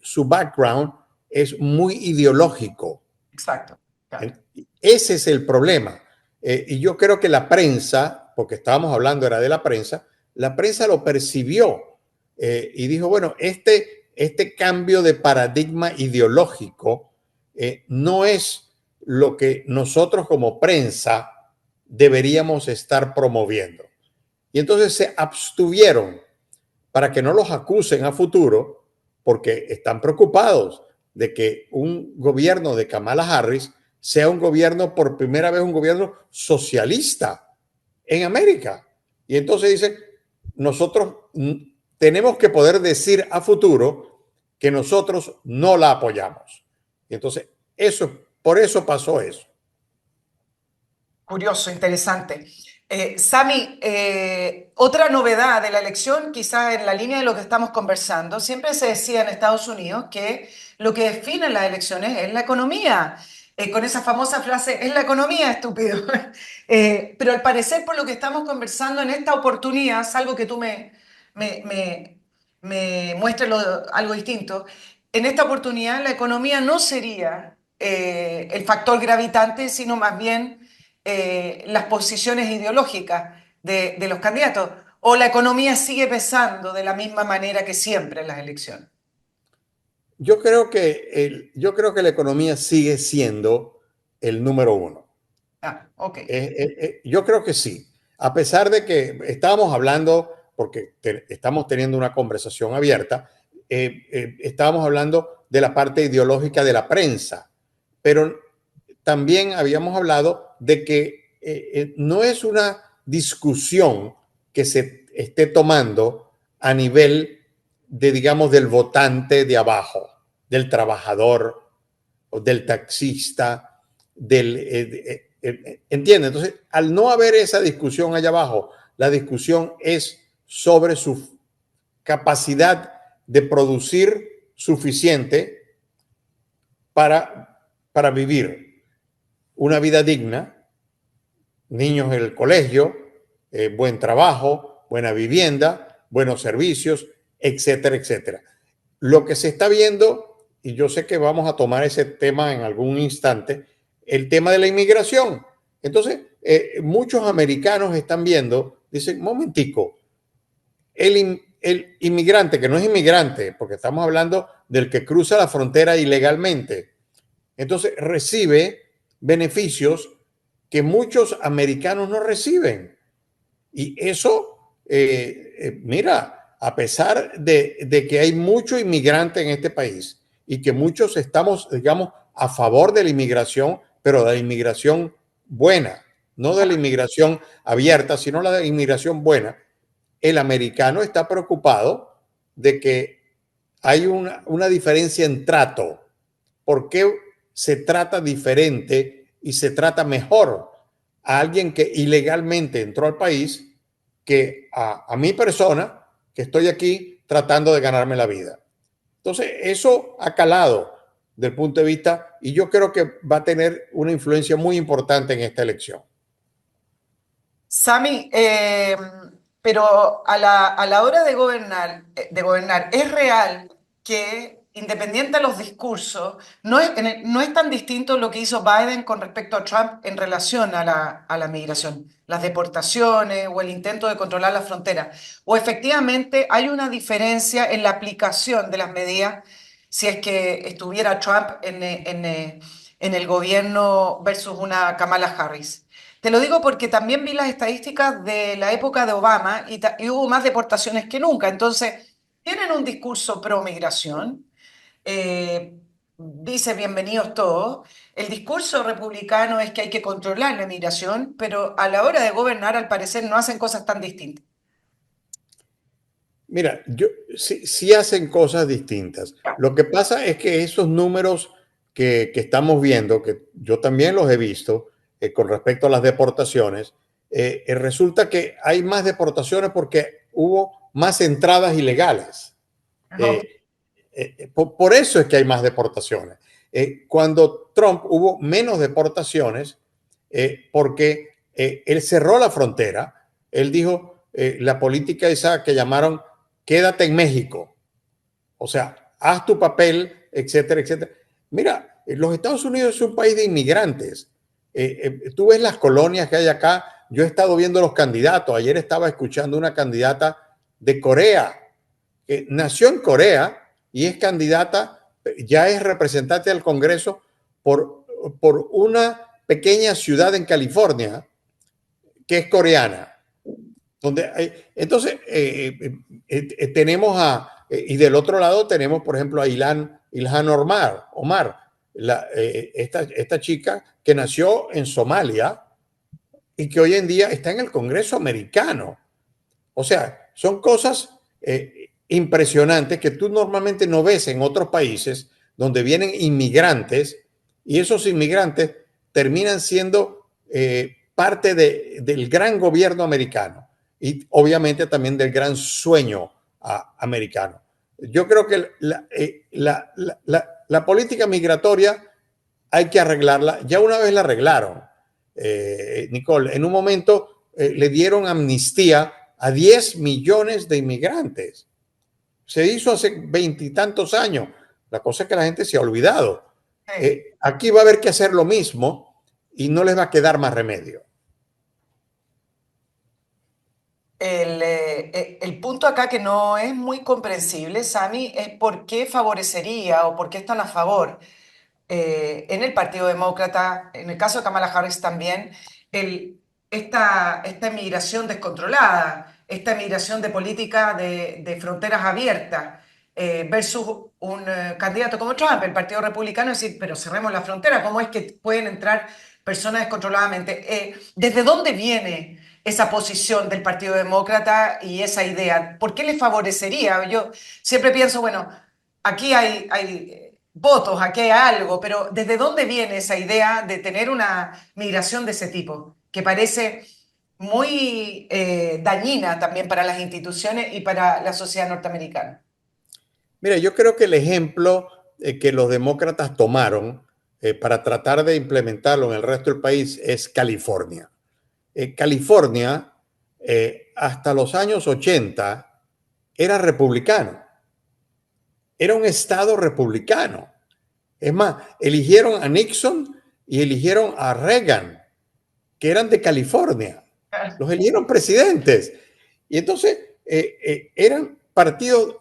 su background es muy ideológico. Exacto, claro. Ese es el problema. Y yo creo que la prensa, porque estábamos hablando era de la prensa lo percibió y dijo, bueno, este cambio de paradigma ideológico no es lo que nosotros como prensa deberíamos estar promoviendo. Y entonces se abstuvieron para que no los acusen a futuro, porque están preocupados de que un gobierno de Kamala Harris sea un gobierno, por primera vez, un gobierno socialista en América. Y entonces dicen, nosotros tenemos que poder decir a futuro que nosotros no la apoyamos. Y entonces, por eso pasó eso. Curioso, interesante. Sami, otra novedad de la elección, quizás en la línea de lo que estamos conversando, siempre se decía en Estados Unidos que lo que define las elecciones es la economía. Con esa famosa frase, es la economía, estúpido. Pero al parecer, por lo que estamos conversando en esta oportunidad, salvo que tú me, me, me muestres algo distinto, en esta oportunidad la economía no sería el factor gravitante, sino más bien las posiciones ideológicas de los candidatos, o la economía sigue pesando de la misma manera que siempre en las elecciones. Yo creo que la economía sigue siendo el número uno. Ah, ok. Yo creo que sí. A pesar de que estábamos hablando, porque estamos teniendo una conversación abierta, estábamos hablando de la parte ideológica de la prensa, pero también habíamos hablado de que no es una discusión que se esté tomando a nivel de, digamos, del votante de abajo, del trabajador o del taxista, ¿entiende? Entonces, al no haber esa discusión allá abajo, la discusión es sobre su capacidad de producir suficiente para vivir una vida digna, niños en el colegio, buen trabajo, buena vivienda, buenos servicios, etcétera, etcétera. Lo que se está viendo, y yo sé que vamos a tomar ese tema en algún instante, el tema de la inmigración. Entonces, muchos americanos están viendo, dicen, momentico, el el inmigrante, que no es inmigrante, porque estamos hablando del que cruza la frontera ilegalmente, entonces recibe beneficios que muchos americanos no reciben. Y eso, mira, a pesar de que hay mucho inmigrante en este país y que muchos estamos, digamos, a favor de la inmigración, pero de la inmigración buena, no de la inmigración abierta, sino la de la inmigración buena, el americano está preocupado de que hay una diferencia en trato. ¿Por qué se trata diferente y se trata mejor a alguien que ilegalmente entró al país que a mi persona que estoy aquí tratando de ganarme la vida? Entonces, eso ha calado del punto de vista y yo creo que va a tener una influencia muy importante en esta elección. Sami, pero a la hora de gobernar, ¿es real que, independiente de los discursos, no es tan distinto lo que hizo Biden con respecto a Trump en relación a la migración, las deportaciones o el intento de controlar la frontera? ¿O efectivamente hay una diferencia en la aplicación de las medidas si es que estuviera Trump en el gobierno versus una Kamala Harris? Te lo digo porque también vi las estadísticas de la época de Obama y hubo más deportaciones que nunca. Entonces, tienen un discurso pro migración, dice bienvenidos todos. El discurso republicano es que hay que controlar la migración, pero a la hora de gobernar, al parecer, no hacen cosas tan distintas. Mira, sí hacen cosas distintas. Lo que pasa es que esos números que estamos viendo, que yo también los he visto con respecto a las deportaciones, resulta que hay más deportaciones porque hubo más entradas ilegales. No. Por eso es que hay más deportaciones. Cuando Trump hubo menos deportaciones, porque él cerró la frontera, él dijo la política esa que llamaron quédate en México, o sea, haz tu papel, etcétera, etcétera. Mira, los Estados Unidos es un país de inmigrantes. Tú ves las colonias que hay acá. Yo he estado viendo los candidatos. Ayer estaba escuchando una candidata de Corea, que nació en Corea y es candidata, ya es representante del Congreso por una pequeña ciudad en California que es coreana. Donde entonces, tenemos y del otro lado tenemos, por ejemplo, a Ilhan Omar esta chica que nació en Somalia y que hoy en día está en el Congreso americano. O sea, son cosas impresionantes que tú normalmente no ves en otros países donde vienen inmigrantes y esos inmigrantes terminan siendo parte del gran gobierno americano y obviamente también del gran sueño americano. Yo creo que la política migratoria hay que arreglarla. Ya una vez la arreglaron, Nicole. En un momento le dieron amnistía a 10 millones de inmigrantes. Se hizo hace veintitantos años. La cosa es que la gente se ha olvidado. Sí. Aquí va a haber que hacer lo mismo y no les va a quedar más remedio. El punto acá que no es muy comprensible, Sami, es por qué favorecería o por qué están a favor en el Partido Demócrata, en el caso de Kamala Harris también, el, esta migración descontrolada, esta migración de política de fronteras abiertas versus un candidato como Trump, el Partido Republicano, decir, pero cerremos la frontera, ¿cómo es que pueden entrar personas descontroladamente? ¿Desde dónde viene esa posición del Partido Demócrata y esa idea? ¿Por qué les favorecería? Yo siempre pienso, bueno, aquí hay votos, aquí hay algo, pero ¿desde dónde viene esa idea de tener una migración de ese tipo? Que parece muy dañina también para las instituciones y para la sociedad norteamericana. Mira, yo creo que el ejemplo que los demócratas tomaron para tratar de implementarlo en el resto del país es California. California, hasta los años 80, era republicano. Era un estado republicano. Es más, eligieron a Nixon y eligieron a Reagan, que eran de California. Los eligieron presidentes. Y entonces eran partidos,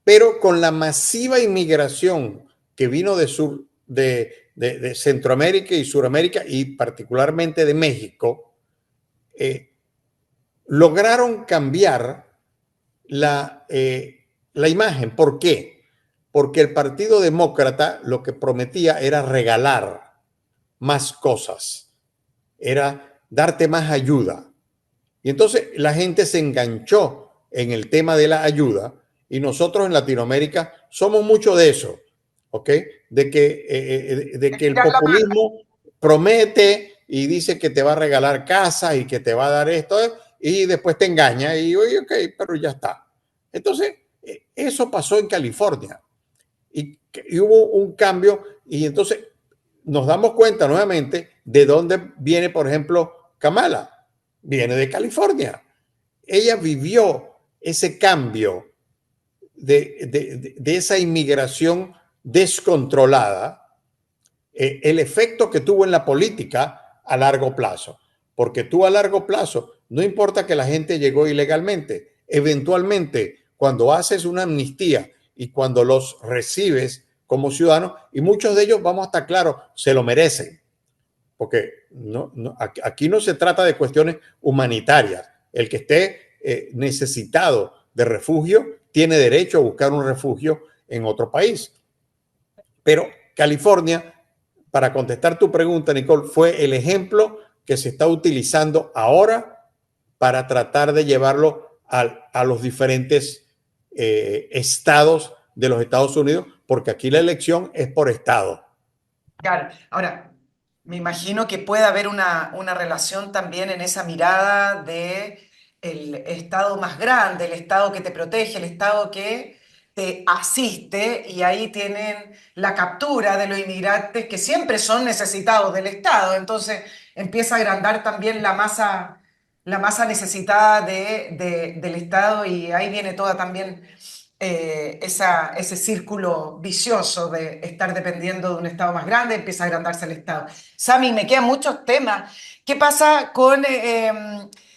pero con la masiva inmigración que vino de Centroamérica y Suramérica y particularmente de México, lograron cambiar la imagen. ¿Por qué? Porque el Partido Demócrata lo que prometía era regalar más cosas, era darte más ayuda. Y entonces la gente se enganchó en el tema de la ayuda y nosotros en Latinoamérica somos mucho de eso, ¿ok? De que el Estirar la mano. populismo promete y dice que te va a regalar casas y que te va a dar esto y después te engaña y oye, ok, pero ya está. Entonces, eso pasó en California y hubo un cambio y entonces nos damos cuenta nuevamente de dónde viene, por ejemplo, Kamala. Viene de California. Ella vivió ese cambio de esa inmigración descontrolada, el efecto que tuvo en la política a largo plazo. Porque tú a largo plazo, no importa que la gente llegó ilegalmente, eventualmente cuando haces una amnistía y cuando los recibes como ciudadanos, y muchos de ellos, vamos a estar claros, se lo merecen. Porque aquí no se trata de cuestiones humanitarias. El que esté necesitado de refugio tiene derecho a buscar un refugio en otro país. Pero California, para contestar tu pregunta, Nicole, fue el ejemplo que se está utilizando ahora para tratar de llevarlo a los diferentes estados de los Estados Unidos, porque aquí la elección es por estado. Claro. Ahora, me imagino que puede haber una relación también en esa mirada de el Estado más grande, el Estado que te protege, el Estado que te asiste, y ahí tienen la captura de los inmigrantes que siempre son necesitados del Estado. Entonces empieza a agrandar también la masa necesitada del Estado, y ahí viene toda también ese círculo vicioso de estar dependiendo de un Estado más grande, empieza a agrandarse el Estado. Sami, me quedan muchos temas. ¿Qué pasa con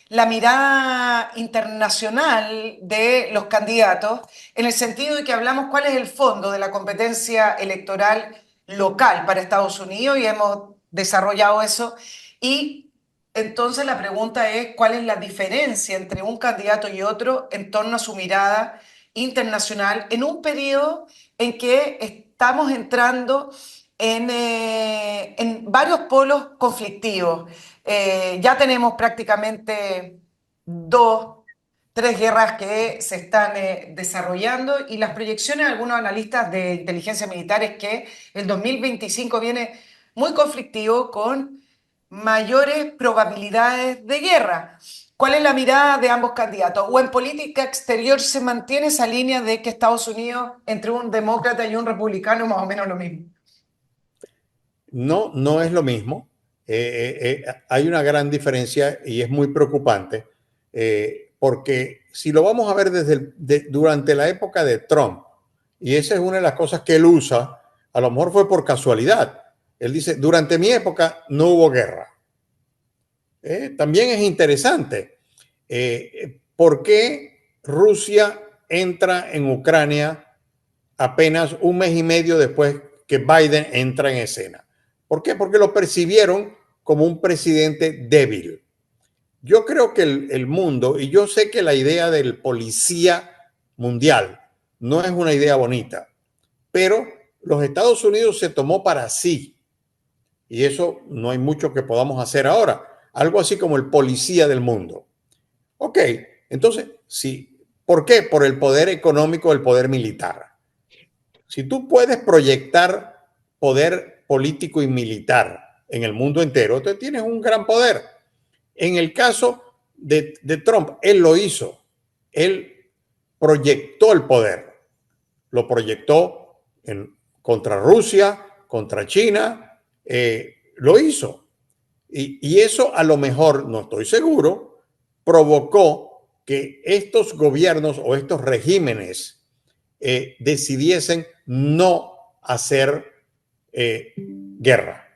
la mirada internacional de los candidatos, en el sentido de que hablamos cuál es el fondo de la competencia electoral local para Estados Unidos, y hemos desarrollado eso? Y entonces la pregunta es, ¿cuál es la diferencia entre un candidato y otro en torno a su mirada internacional en un periodo en que estamos entrando en varios polos conflictivos? Ya tenemos prácticamente dos, tres guerras que se están desarrollando, y las proyecciones de algunos analistas de inteligencia militar es que el 2025 viene muy conflictivo, con mayores probabilidades de guerra. ¿Cuál es la mirada de ambos candidatos? ¿O en política exterior se mantiene esa línea de que Estados Unidos, entre un demócrata y un republicano, es más o menos lo mismo? No, no es lo mismo. Hay una gran diferencia y es muy preocupante porque si lo vamos a ver durante la época de Trump, y esa es una de las cosas que él usa, a lo mejor fue por casualidad. Él dice, durante mi época no hubo guerra. También es interesante. ¿Por qué Rusia entra en Ucrania apenas un mes y medio después que Biden entra en escena? ¿Por qué? Porque lo percibieron como un presidente débil. Yo creo que el mundo, y yo sé que la idea del policía mundial no es una idea bonita, pero los Estados Unidos se tomó para sí, y eso no hay mucho que podamos hacer ahora, algo así como el policía del mundo. Ok, entonces, sí, ¿por qué? Por el poder económico, el poder militar. Si tú puedes proyectar poder político y militar en el mundo entero, entonces tienes un gran poder. En el caso de Trump, él lo hizo. Él proyectó el poder. Lo proyectó contra Rusia, contra China. Lo hizo. Y eso a lo mejor, no estoy seguro, provocó que estos gobiernos o estos regímenes decidiesen no hacer guerra.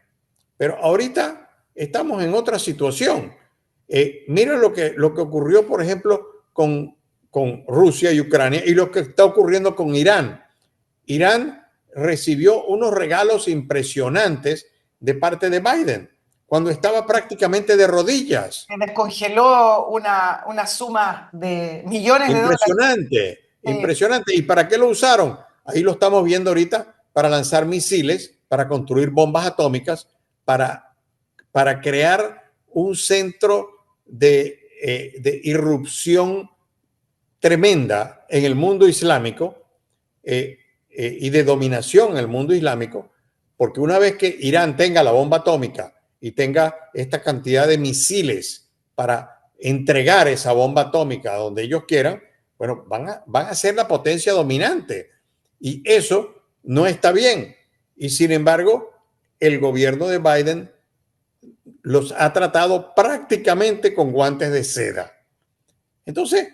Pero ahorita estamos en otra situación. Mira lo que ocurrió, por ejemplo, con con Rusia y Ucrania y lo que está ocurriendo con Irán. Irán recibió unos regalos impresionantes de parte de Biden cuando estaba prácticamente de rodillas. Se descongeló una suma de millones de dólares. Impresionante, Sí. impresionante. ¿Y para qué lo usaron? Ahí lo estamos viendo ahorita para lanzar misiles, para construir bombas atómicas, para crear un centro de irrupción tremenda en el mundo islámico y de dominación en el mundo islámico, porque una vez que Irán tenga la bomba atómica y tenga esta cantidad de misiles para entregar esa bomba atómica a donde ellos quieran, bueno, van a ser la potencia dominante. Y eso no está bien. Y sin embargo, el gobierno de Biden los ha tratado prácticamente con guantes de seda. Entonces,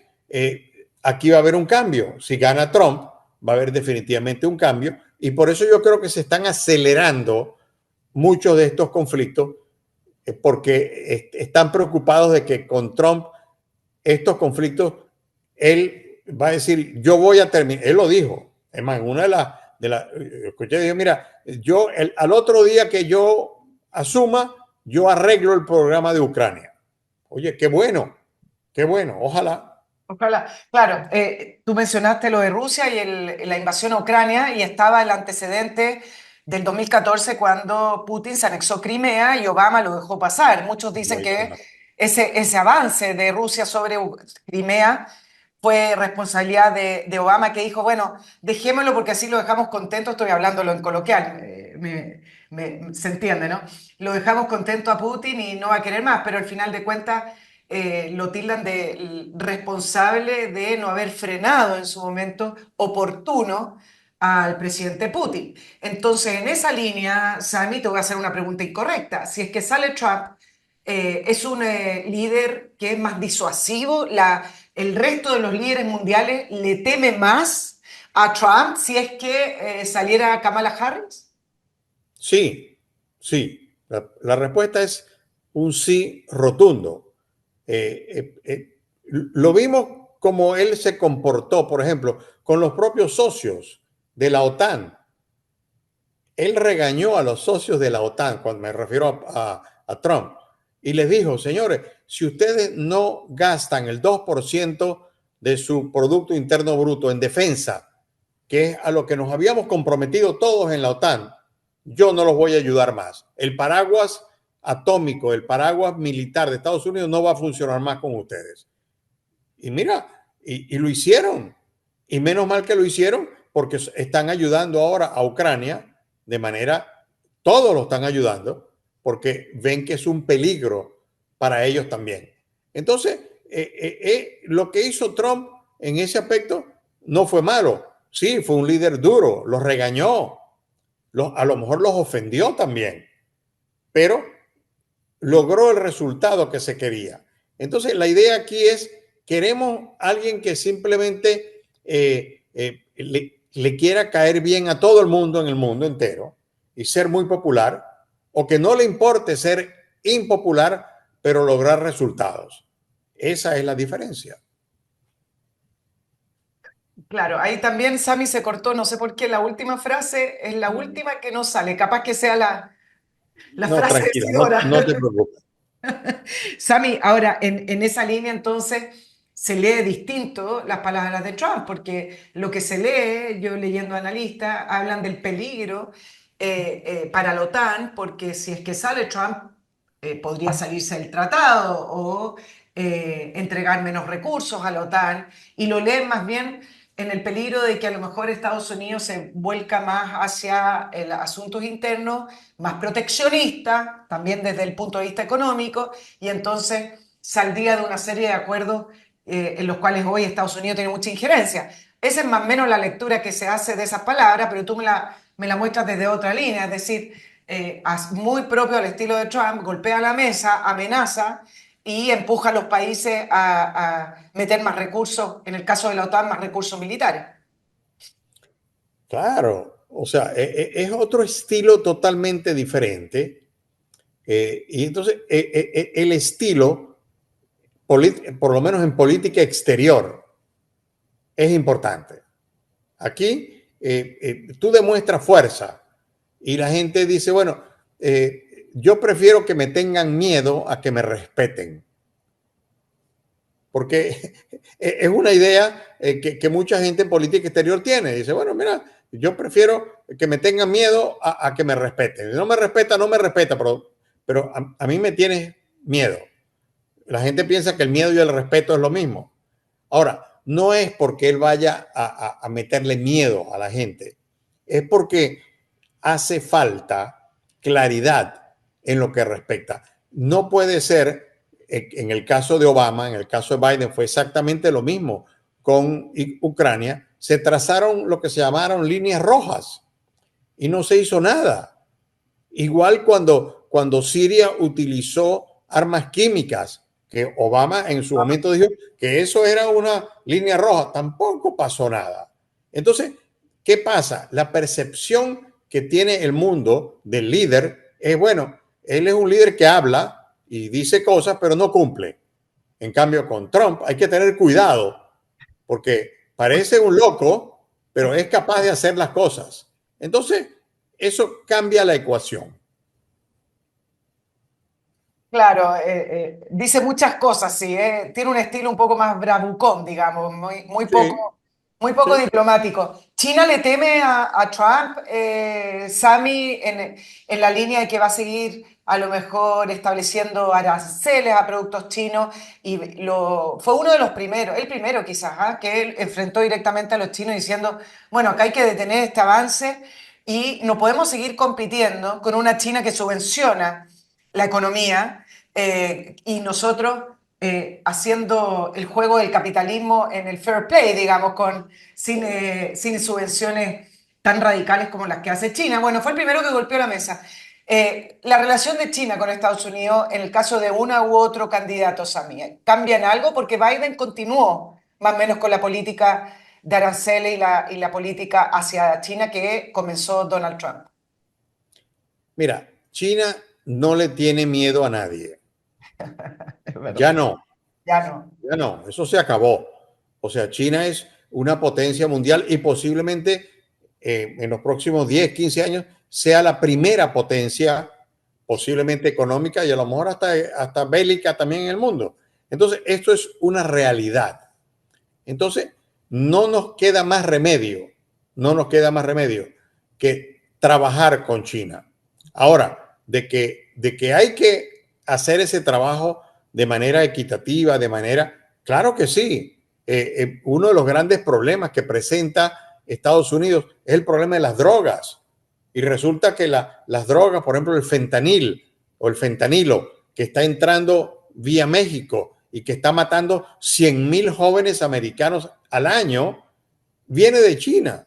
aquí va a haber un cambio. Si gana Trump, va a haber definitivamente un cambio. Y por eso yo creo que se están acelerando muchos de estos conflictos, porque están preocupados de que con Trump estos conflictos, él va a decir, yo voy a terminar. Él lo dijo. Es más, en una de las escuché, dijo, mira, al otro día que yo asuma, yo arreglo el programa de Ucrania. Oye, qué bueno, ojalá. Ojalá. Claro, tú mencionaste lo de Rusia y la invasión a Ucrania y estaba el antecedente del 2014 cuando Putin se anexó Crimea y Obama lo dejó pasar. Muchos dicen que ese avance de Rusia sobre Crimea fue responsabilidad de Obama, que dijo, bueno, dejémoslo porque así lo dejamos contento. Estoy hablándolo en coloquial, se entiende, ¿no? Lo dejamos contento a Putin y no va a querer más, pero al final de cuentas lo tildan de responsable de no haber frenado en su momento oportuno al presidente Putin. Entonces, en esa línea, Sami, te voy a hacer una pregunta incorrecta. Si es que sale Trump, es un líder que es más disuasivo, el resto de los líderes mundiales le teme más a Trump si es que saliera Kamala Harris. Sí, sí. La respuesta es un sí rotundo. Lo vimos como él se comportó, por ejemplo, con los propios socios de la OTAN. Él regañó a los socios de la OTAN, cuando me refiero a Trump, y les dijo, señores, si ustedes no gastan el 2% de su Producto Interno Bruto en defensa, que es a lo que nos habíamos comprometido todos en la OTAN, yo no los voy a ayudar más. El paraguas atómico, el paraguas militar de Estados Unidos no va a funcionar más con ustedes. Y mira, y lo hicieron. Y menos mal que lo hicieron porque están ayudando ahora a Ucrania de manera, todos lo están ayudando porque ven que es un peligro para ellos también. Entonces, lo que hizo Trump en ese aspecto no fue malo. Sí, fue un líder duro, los regañó, a lo mejor los ofendió también, pero logró el resultado que se quería. Entonces, la idea aquí es, queremos alguien que simplemente le quiera caer bien a todo el mundo en el mundo entero y ser muy popular, o que no le importe ser impopular, pero lograr resultados. Esa es la diferencia. Claro, ahí también Sami se cortó, no sé por qué, la última frase es la última que no sale, capaz que sea la No, frase tranquila, decidora. no te preocupes. Sami, ahora en esa línea entonces se lee distinto las palabras de Trump, porque lo que se lee, yo leyendo analistas, hablan del peligro para la OTAN, porque si es que sale Trump, podría salirse del tratado o entregar menos recursos a la OTAN, y lo leen más bien en el peligro de que a lo mejor Estados Unidos se vuelca más hacia asuntos internos, más proteccionista, también desde el punto de vista económico, y entonces saldría de una serie de acuerdos en los cuales hoy Estados Unidos tiene mucha injerencia. Esa es más o menos la lectura que se hace de esas palabras, pero tú me la muestras desde otra línea, es decir, muy propio al estilo de Trump, golpea la mesa, amenaza y empuja a los países a meter más recursos, en el caso de la OTAN, más recursos militares. Claro, o sea, es otro estilo totalmente diferente. Y entonces, el estilo, por lo menos en política exterior, es importante. Aquí tú demuestras fuerza y la gente dice, bueno, yo prefiero que me tengan miedo a que me respeten. Porque es una idea que mucha gente en política exterior tiene. Dice, bueno, mira, yo prefiero que me tengan miedo a que me respeten. Si no me respeta, no me respeta, pero a mí me tienes miedo. La gente piensa que el miedo y el respeto es lo mismo. Ahora, no es porque él vaya a meterle miedo a la gente, es porque hace falta claridad en lo que respecta. No puede ser, en el caso de Obama, en el caso de Biden, fue exactamente lo mismo con Ucrania. Se trazaron lo que se llamaron líneas rojas y no se hizo nada. Igual cuando Siria utilizó armas químicas, que Obama en su momento dijo que eso era una línea roja, tampoco pasó nada. Entonces, ¿qué pasa? La percepción que tiene el mundo del líder es, bueno, él es un líder que habla y dice cosas, pero no cumple. En cambio, con Trump hay que tener cuidado, porque parece un loco, pero es capaz de hacer las cosas. Entonces, eso cambia la ecuación. Claro, dice muchas cosas, sí, tiene un estilo un poco más bravucón, digamos, Sí, muy poco sí. diplomático. ¿China le teme a Trump, Sami, en la línea de que va a seguir a lo mejor estableciendo aranceles a productos chinos? Fue uno de los primeros, el primero quizás, ¿ah? Que él enfrentó directamente a los chinos diciendo, bueno, acá hay que detener este avance y no podemos seguir compitiendo con una China que subvenciona la economía y nosotros haciendo el juego del capitalismo en el fair play, digamos, sin subvenciones tan radicales como las que hace China. Bueno, fue el primero que golpeó la mesa. La relación de China con Estados Unidos, en el caso de una u otro candidato, Sami, ¿cambia en algo? Porque Biden continuó más o menos con la política de aranceles y la política hacia China que comenzó Donald Trump. Mira, China no le tiene miedo a nadie. Es verdad. Ya no, Ya no. ya no, eso se acabó. O sea, China es una potencia mundial y posiblemente en los próximos 10, 15 años sea la primera potencia posiblemente económica y a lo mejor hasta bélica también en el mundo. Entonces, esto es una realidad. Entonces, no nos queda más remedio, no nos queda más remedio que trabajar con China. Ahora, de que hay que hacer ese trabajo de manera equitativa, de manera, claro que sí. Uno de los grandes problemas que presenta Estados Unidos es el problema de las drogas. Y resulta que las drogas, por ejemplo, el fentanil o el fentanilo, que está entrando vía México y que está matando 100,000 jóvenes americanos al año, viene de China.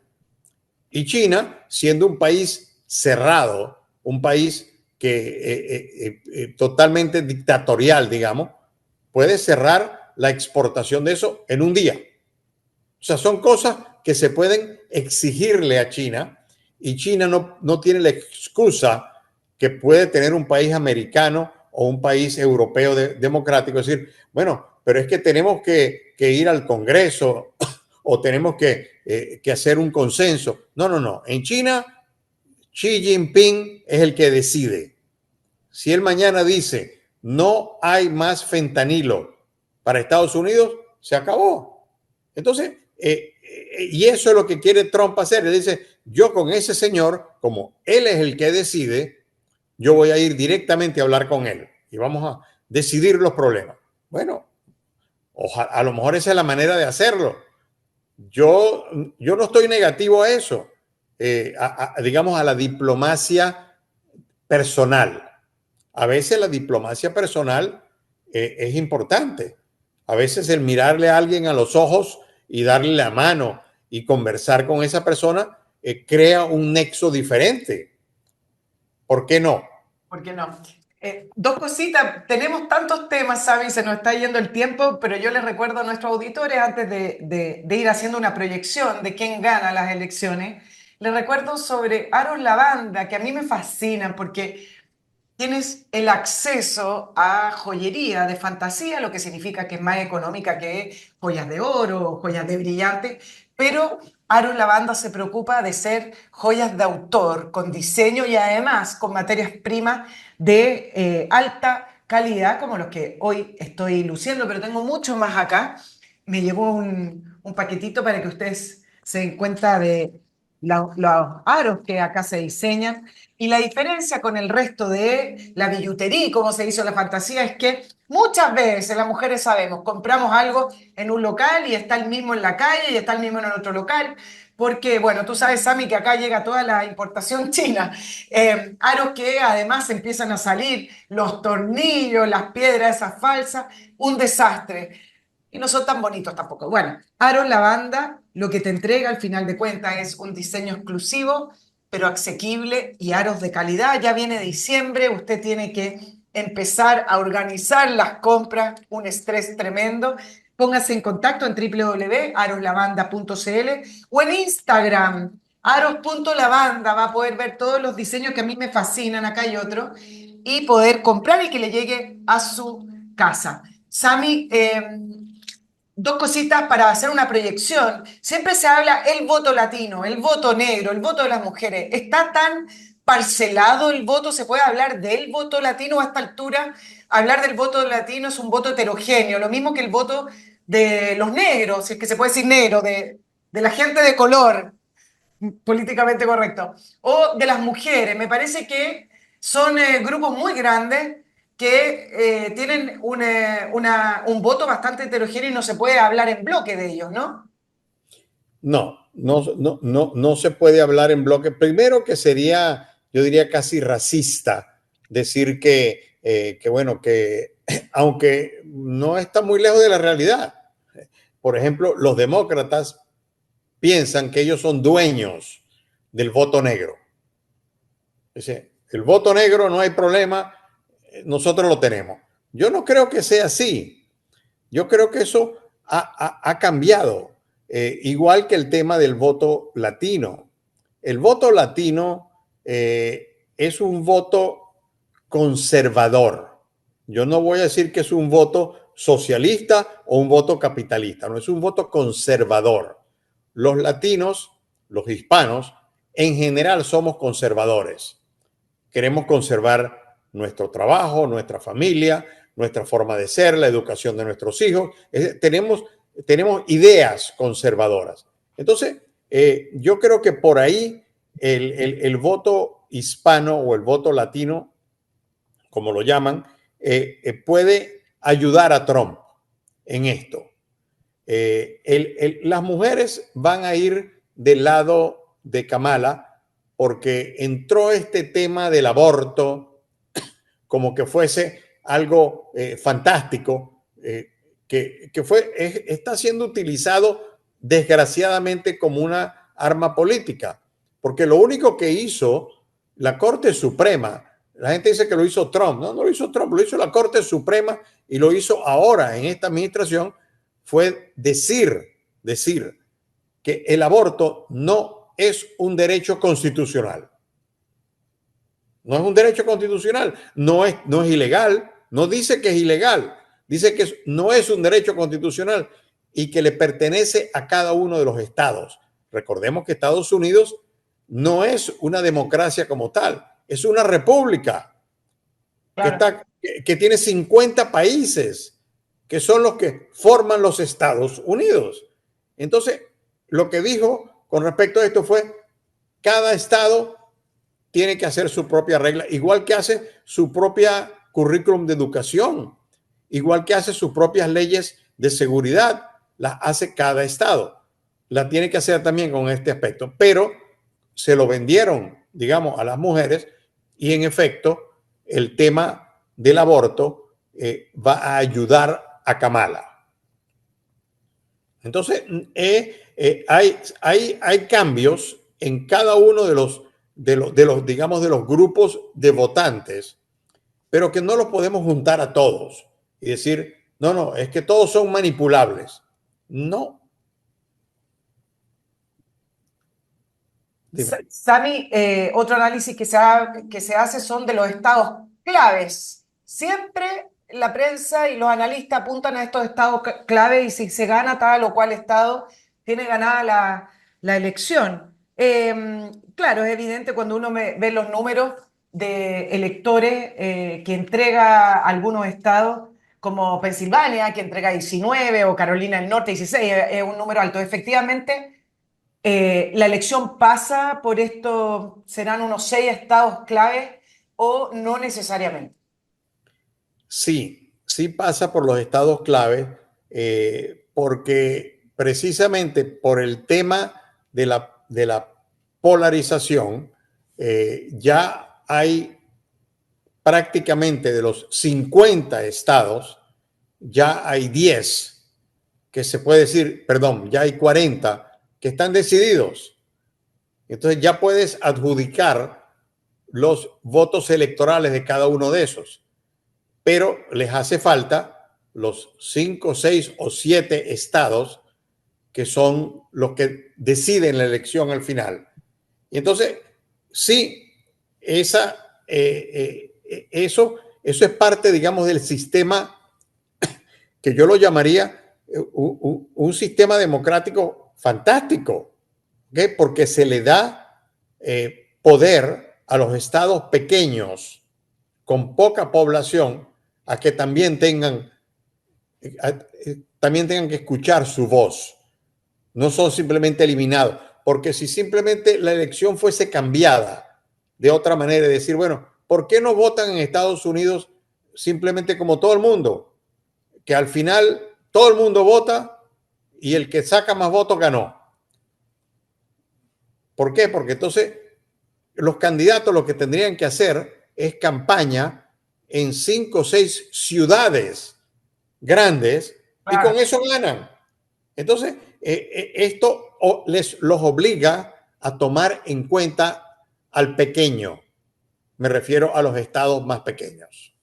Y China, siendo un país cerrado, un país que totalmente dictatorial, digamos, puede cerrar la exportación de eso en un día. O sea, son cosas que se pueden exigirle a China y China no tiene la excusa que puede tener un país americano o un país europeo democrático. Es decir, bueno, pero es que tenemos que ir al Congreso o tenemos que hacer un consenso. No, no, no. En China, Xi Jinping es el que decide. Si él mañana dice no hay más fentanilo para Estados Unidos, se acabó. Entonces, y eso es lo que quiere Trump hacer. Él dice, yo con ese señor, como él es el que decide, yo voy a ir directamente a hablar con él y vamos a decidir los problemas. Bueno, a lo mejor esa es la manera de hacerlo. Yo, yo no estoy negativo a eso, digamos, a la diplomacia personal. A veces la diplomacia personal es importante. A veces el mirarle a alguien a los ojos y darle la mano y conversar con esa persona crea un nexo diferente. ¿Por qué no? ¿Por qué no? Dos cositas, tenemos tantos temas, ¿sabes? Se nos está yendo el tiempo, pero yo les recuerdo a nuestros auditores, antes de ir haciendo una proyección de quién gana las elecciones, les recuerdo sobre Aros Lavanda, que a mí me fascinan, porque tienes el acceso a joyería de fantasía, lo que significa que es más económica que joyas de oro o joyas de brillante, pero Aros Lavanda se preocupa de ser joyas de autor, con diseño y además con materias primas de alta calidad, como los que hoy estoy luciendo, pero tengo mucho más acá. Me llevó un paquetito para que ustedes se den cuenta de los aros que acá se diseñan. Y la diferencia con el resto de la billutería, como se hizo la fantasía, es que muchas veces las mujeres sabemos, compramos algo en un local y está el mismo en la calle y está el mismo en el otro local, porque, bueno, tú sabes, Sami, que acá llega toda la importación china. Aros que además empiezan a salir los tornillos, las piedras esas falsas, un desastre. Y no son tan bonitos tampoco. Bueno, Aros Lavanda lo que te entrega al final de cuentas es un diseño exclusivo, pero asequible y aros de calidad. Ya viene diciembre, usted tiene que empezar a organizar las compras, un estrés tremendo. Póngase en contacto en www.aroslavanda.cl o en Instagram, aros.lavanda. Va a poder ver todos los diseños que a mí me fascinan, acá hay otro, y poder comprar y que le llegue a su casa. Sami, dos cositas para hacer una proyección. Siempre se habla el voto latino, el voto negro, el voto de las mujeres. ¿Está tan parcelado el voto? ¿Se puede hablar del voto latino a esta altura? Hablar del voto latino es un voto heterogéneo, lo mismo que el voto de los negros, si es que se puede decir negro, de la gente de color, políticamente correcto, o de las mujeres. Me parece que son grupos muy grandes que tienen un voto bastante heterogéneo y no se puede hablar en bloque de ellos, ¿no? No se puede hablar en bloque. Primero que sería, yo diría, casi racista decir que bueno, que aunque no está muy lejos de la realidad. Por ejemplo, los demócratas piensan que ellos son dueños del voto negro. Es decir, el voto negro no hay problema, nosotros lo tenemos. Yo no creo que sea así. Yo creo que eso ha cambiado, igual que el tema del voto latino. El voto latino es un voto conservador. Yo no voy a decir que es un voto socialista o un voto capitalista, no, es un voto conservador. Los latinos, los hispanos, en general somos conservadores. Queremos conservar nuestro trabajo, nuestra familia, nuestra forma de ser, la educación de nuestros hijos. Tenemos ideas conservadoras. Entonces, yo creo que por ahí el voto hispano o el voto latino, como lo llaman, puede ayudar a Trump en esto. Las mujeres van a ir del lado de Kamala porque entró este tema del aborto como que fuese algo fantástico, está siendo utilizado desgraciadamente como una arma política, porque lo único que hizo la Corte Suprema, la gente dice que lo hizo Trump, no lo hizo Trump, lo hizo la Corte Suprema y lo hizo ahora en esta administración, fue decir que el aborto no es un derecho constitucional. No es un derecho constitucional, no es ilegal, no dice que es ilegal, dice que no es un derecho constitucional y que le pertenece a cada uno de los estados. Recordemos que Estados Unidos no es una democracia como tal, es una república Claro. que tiene 50 países, que son los que forman los Estados Unidos. Entonces, lo que dijo con respecto a esto fue, cada estado tiene que hacer su propia regla, igual que hace su propia currículum de educación, igual que hace sus propias leyes de seguridad, las hace cada estado. La tiene que hacer también con este aspecto, pero se lo vendieron, digamos, a las mujeres y en efecto el tema del aborto va a ayudar a Kamala. Entonces, hay cambios en cada uno digamos, de los grupos de votantes, pero que no los podemos juntar a todos y decir, no, es que todos son manipulables. No. Dime. Sami, otro análisis que se hace son de los estados claves. Siempre la prensa y los analistas apuntan a estos estados clave y si se gana tal o cual estado, tiene ganada la elección. Claro, es evidente cuando uno ve los números de electores que entrega algunos estados, como Pensilvania, que entrega 19, o Carolina del Norte 16, es un número alto. Efectivamente, la elección pasa por esto, serán unos 6 estados claves o no necesariamente. Sí, sí pasa por los estados clave, porque precisamente por el tema de la polarización, ya hay prácticamente de los 50 estados, ya hay 10 que se puede decir, perdón, ya hay 40 que están decididos. Entonces ya puedes adjudicar los votos electorales de cada uno de esos, pero les hace falta los 5, 6 o 7 estados que son los que deciden la elección al final. Y entonces, sí, eso es parte, digamos, del sistema que yo lo llamaría un sistema democrático fantástico, ¿okay? Porque se le da poder a los estados pequeños con poca población a que también tengan que escuchar su voz. No son simplemente eliminados, porque si simplemente la elección fuese cambiada de otra manera, decir, bueno, ¿por qué no votan en Estados Unidos simplemente como todo el mundo? Que al final todo el mundo vota y el que saca más votos ganó. ¿Por qué? Porque entonces los candidatos lo que tendrían que hacer es campaña en 5 o 6 ciudades grandes y con Claro. eso ganan. Entonces, esto los obliga a tomar en cuenta al pequeño. Me refiero a los estados más pequeños.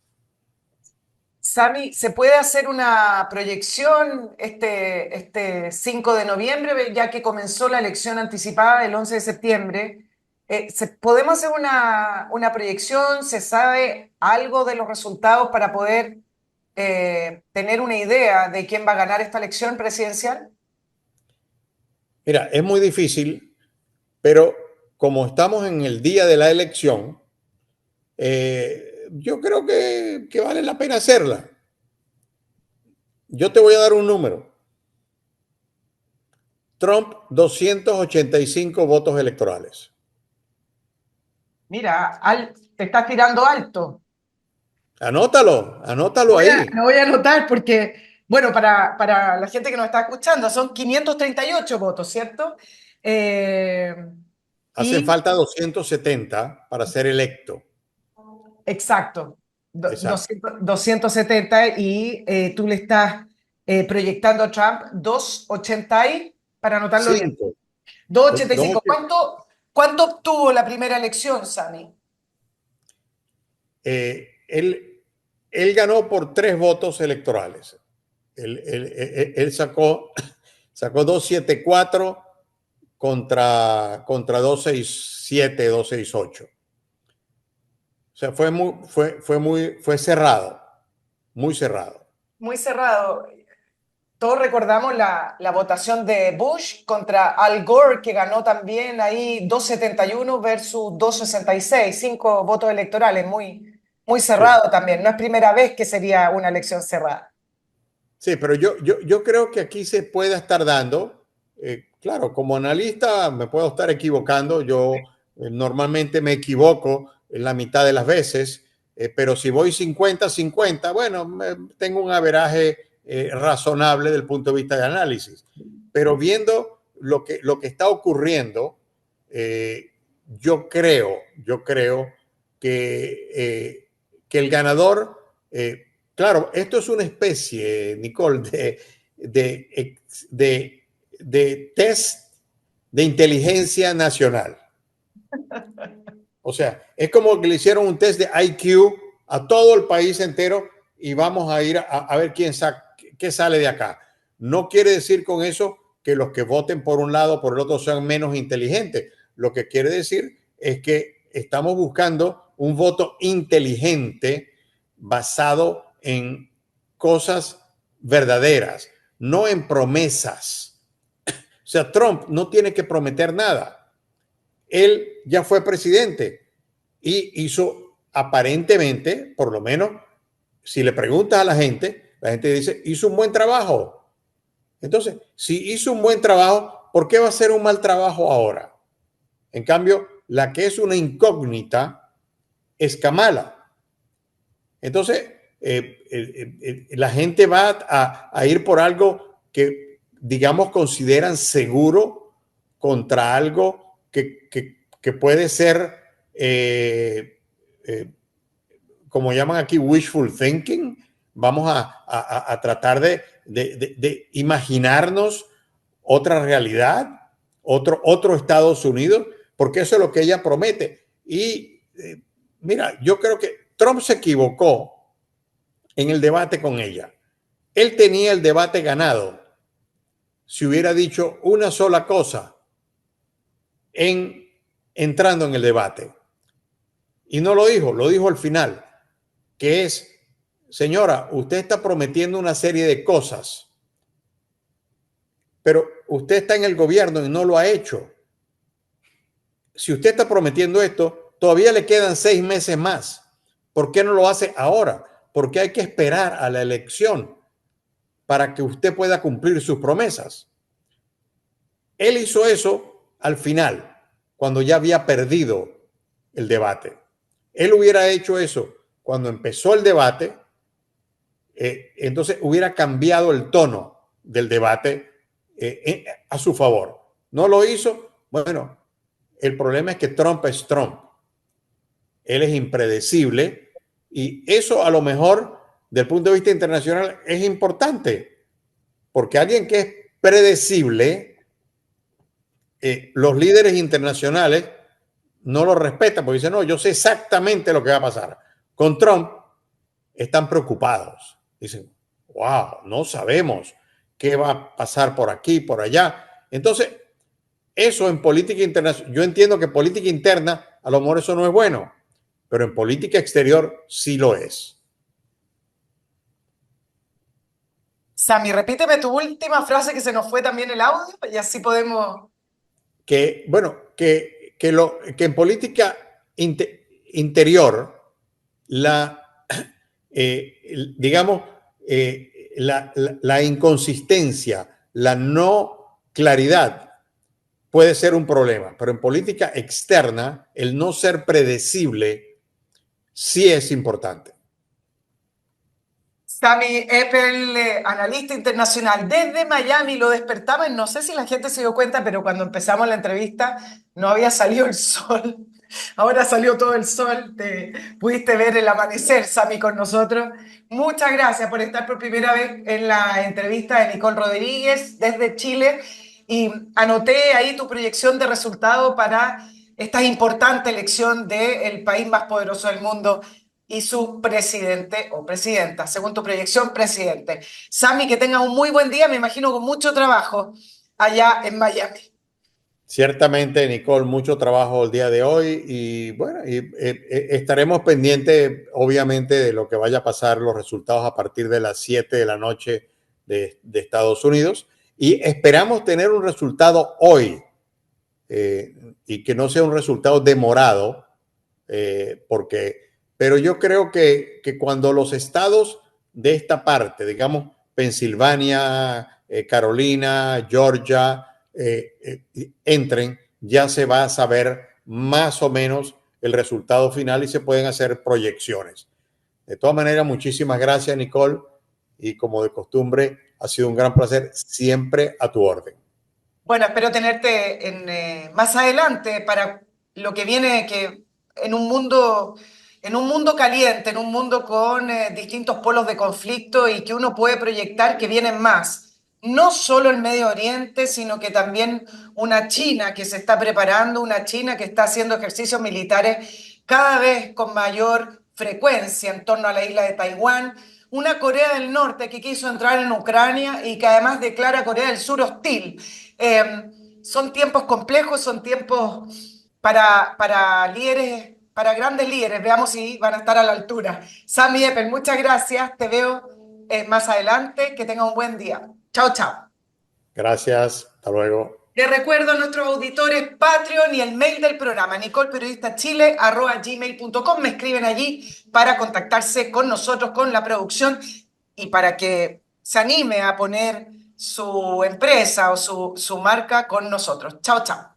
Sami, ¿se puede hacer una proyección este 5 de noviembre, ya que comenzó la elección anticipada el 11 de septiembre? ¿Podemos hacer una proyección? ¿Se sabe algo de los resultados para poder tener una idea de quién va a ganar esta elección presidencial? Mira, es muy difícil, pero como estamos en el día de la elección, yo creo que vale la pena hacerla. Yo te voy a dar un número. Trump, 285 votos electorales. Mira, te estás tirando alto. Anótalo, anótalo ahí. Lo voy a anotar porque, bueno, para la gente que nos está escuchando, son 538 votos, ¿cierto? Eh, Hacen y, falta 270 para ser electo. exacto, Exacto. 270 y tú le estás proyectando a Trump 280 para anotarlo bien. 5. 285. ¿Cuánto obtuvo la primera elección, Sami? Él ganó por 3 votos electorales. Él sacó 274 contra 267, 268. O sea, fue cerrado, muy cerrado. Muy cerrado. Todos recordamos la votación de Bush contra Al Gore, que ganó también ahí 271 versus 266, 5 votos electorales, muy Sí, cerrado también. No es primera vez que sería una elección cerrada. sí, pero yo creo que aquí se puede estar dando, claro, como analista me puedo estar equivocando, yo normalmente me equivoco en la mitad de las veces, pero si voy 50-50, bueno, tengo un averaje razonable desde el punto de vista de análisis. Pero viendo lo que está ocurriendo, eh, yo creo que el ganador, claro, esto es una especie, Nicole, de, de, de test de inteligencia nacional. O sea, es como que le hicieron un test de IQ a todo el país entero y vamos a ir a ver qué sale de acá. No quiere decir con eso que los que voten por un lado o por el otro sean menos inteligentes. Lo que quiere decir es que estamos buscando un voto inteligente basado en cosas verdaderas, no en promesas. O sea, Trump no tiene que prometer nada. Él ya fue presidente y hizo aparentemente, por lo menos, si le preguntas a la gente dice, hizo un buen trabajo. Entonces, si hizo un buen trabajo, ¿por qué va a hacer un mal trabajo ahora? En cambio, la que es una incógnita es Kamala. Entonces, la gente va a ir por algo que, digamos, consideran seguro contra algo que puede ser, eh, como llaman aquí, wishful thinking. Vamos a tratar de imaginarnos otra realidad, otro Estados Unidos, porque eso es lo que ella promete. Y mira, yo creo que Trump se equivocó en el debate con ella. Él tenía el debate ganado si hubiera dicho una sola cosa entrando en el debate. Y no lo dijo al final, que es, señora, usted está prometiendo una serie de cosas, pero usted está en el gobierno y no lo ha hecho. Si usted está prometiendo esto, todavía le quedan 6 meses más. ¿Por qué no lo hace ahora? Porque hay que esperar a la elección para que usted pueda cumplir sus promesas. Él hizo eso al final, cuando ya había perdido el debate. Él hubiera hecho eso cuando empezó el debate, entonces hubiera cambiado el tono del debate a su favor. No lo hizo. Bueno, el problema es que Trump es Trump. Él es impredecible y eso a lo mejor, desde el punto de vista internacional, es importante, porque alguien que es predecible, los líderes internacionales no lo respetan porque dicen, no, yo sé exactamente lo que va a pasar. Con Trump están preocupados. Dicen, wow, no sabemos qué va a pasar por aquí, por allá. Entonces, eso en política internacional, yo entiendo que política interna, a lo mejor eso no es bueno, pero en política exterior sí lo es. Sammy, repíteme tu última frase que se nos fue también el audio y así podemos... Que, bueno, que en política interior, la, digamos, la inconsistencia, la no claridad puede ser un problema, pero en política externa, el no ser predecible sí es importante. Sami Eppel, analista internacional desde Miami, lo despertaba, no sé si la gente se dio cuenta, pero cuando empezamos la entrevista no había salido el sol. Ahora salió todo el sol, te pudiste ver el amanecer, Sami, con nosotros. Muchas gracias por estar por primera vez en la entrevista de Nicole Rodríguez desde Chile y anoté ahí tu proyección de resultado para esta importante elección del país más poderoso del mundo y su presidente o presidenta, según tu proyección, presidente. Sami, que tenga un muy buen día, me imagino con mucho trabajo allá en Miami. Ciertamente, Nicole, mucho trabajo el día de hoy y bueno, estaremos pendientes, obviamente, de lo que vaya a pasar, los resultados a partir de las 7 de la noche de Estados Unidos y esperamos tener un resultado hoy y que no sea un resultado demorado, pero yo creo que cuando los estados de esta parte, digamos, Pensilvania, Carolina, Georgia, entren, ya se va a saber más o menos el resultado final y se pueden hacer proyecciones. De todas maneras, muchísimas gracias, Nicole, y como de costumbre, ha sido un gran placer, siempre a tu orden. Bueno, espero tenerte más adelante para lo que viene, que en un mundo caliente, en un mundo con distintos polos de conflicto y que uno puede proyectar que vienen más. No solo el Medio Oriente, sino que también una China que se está preparando, una China que está haciendo ejercicios militares cada vez con mayor frecuencia en torno a la isla de Taiwán, una Corea del Norte que quiso entrar en Ucrania y que además declara a Corea del Sur hostil. Son tiempos complejos, son tiempos para líderes para grandes líderes. Veamos si van a estar a la altura. Sami Eppel, muchas gracias. Te veo más adelante. Que tenga un buen día. Chao, chao. Gracias, hasta luego. Les recuerdo a nuestros auditores Patreon y el mail del programa, nicolperiodistachile@gmail.com. Me escriben allí para contactarse con nosotros, con la producción y para que se anime a poner su empresa o su marca con nosotros. Chao, chao.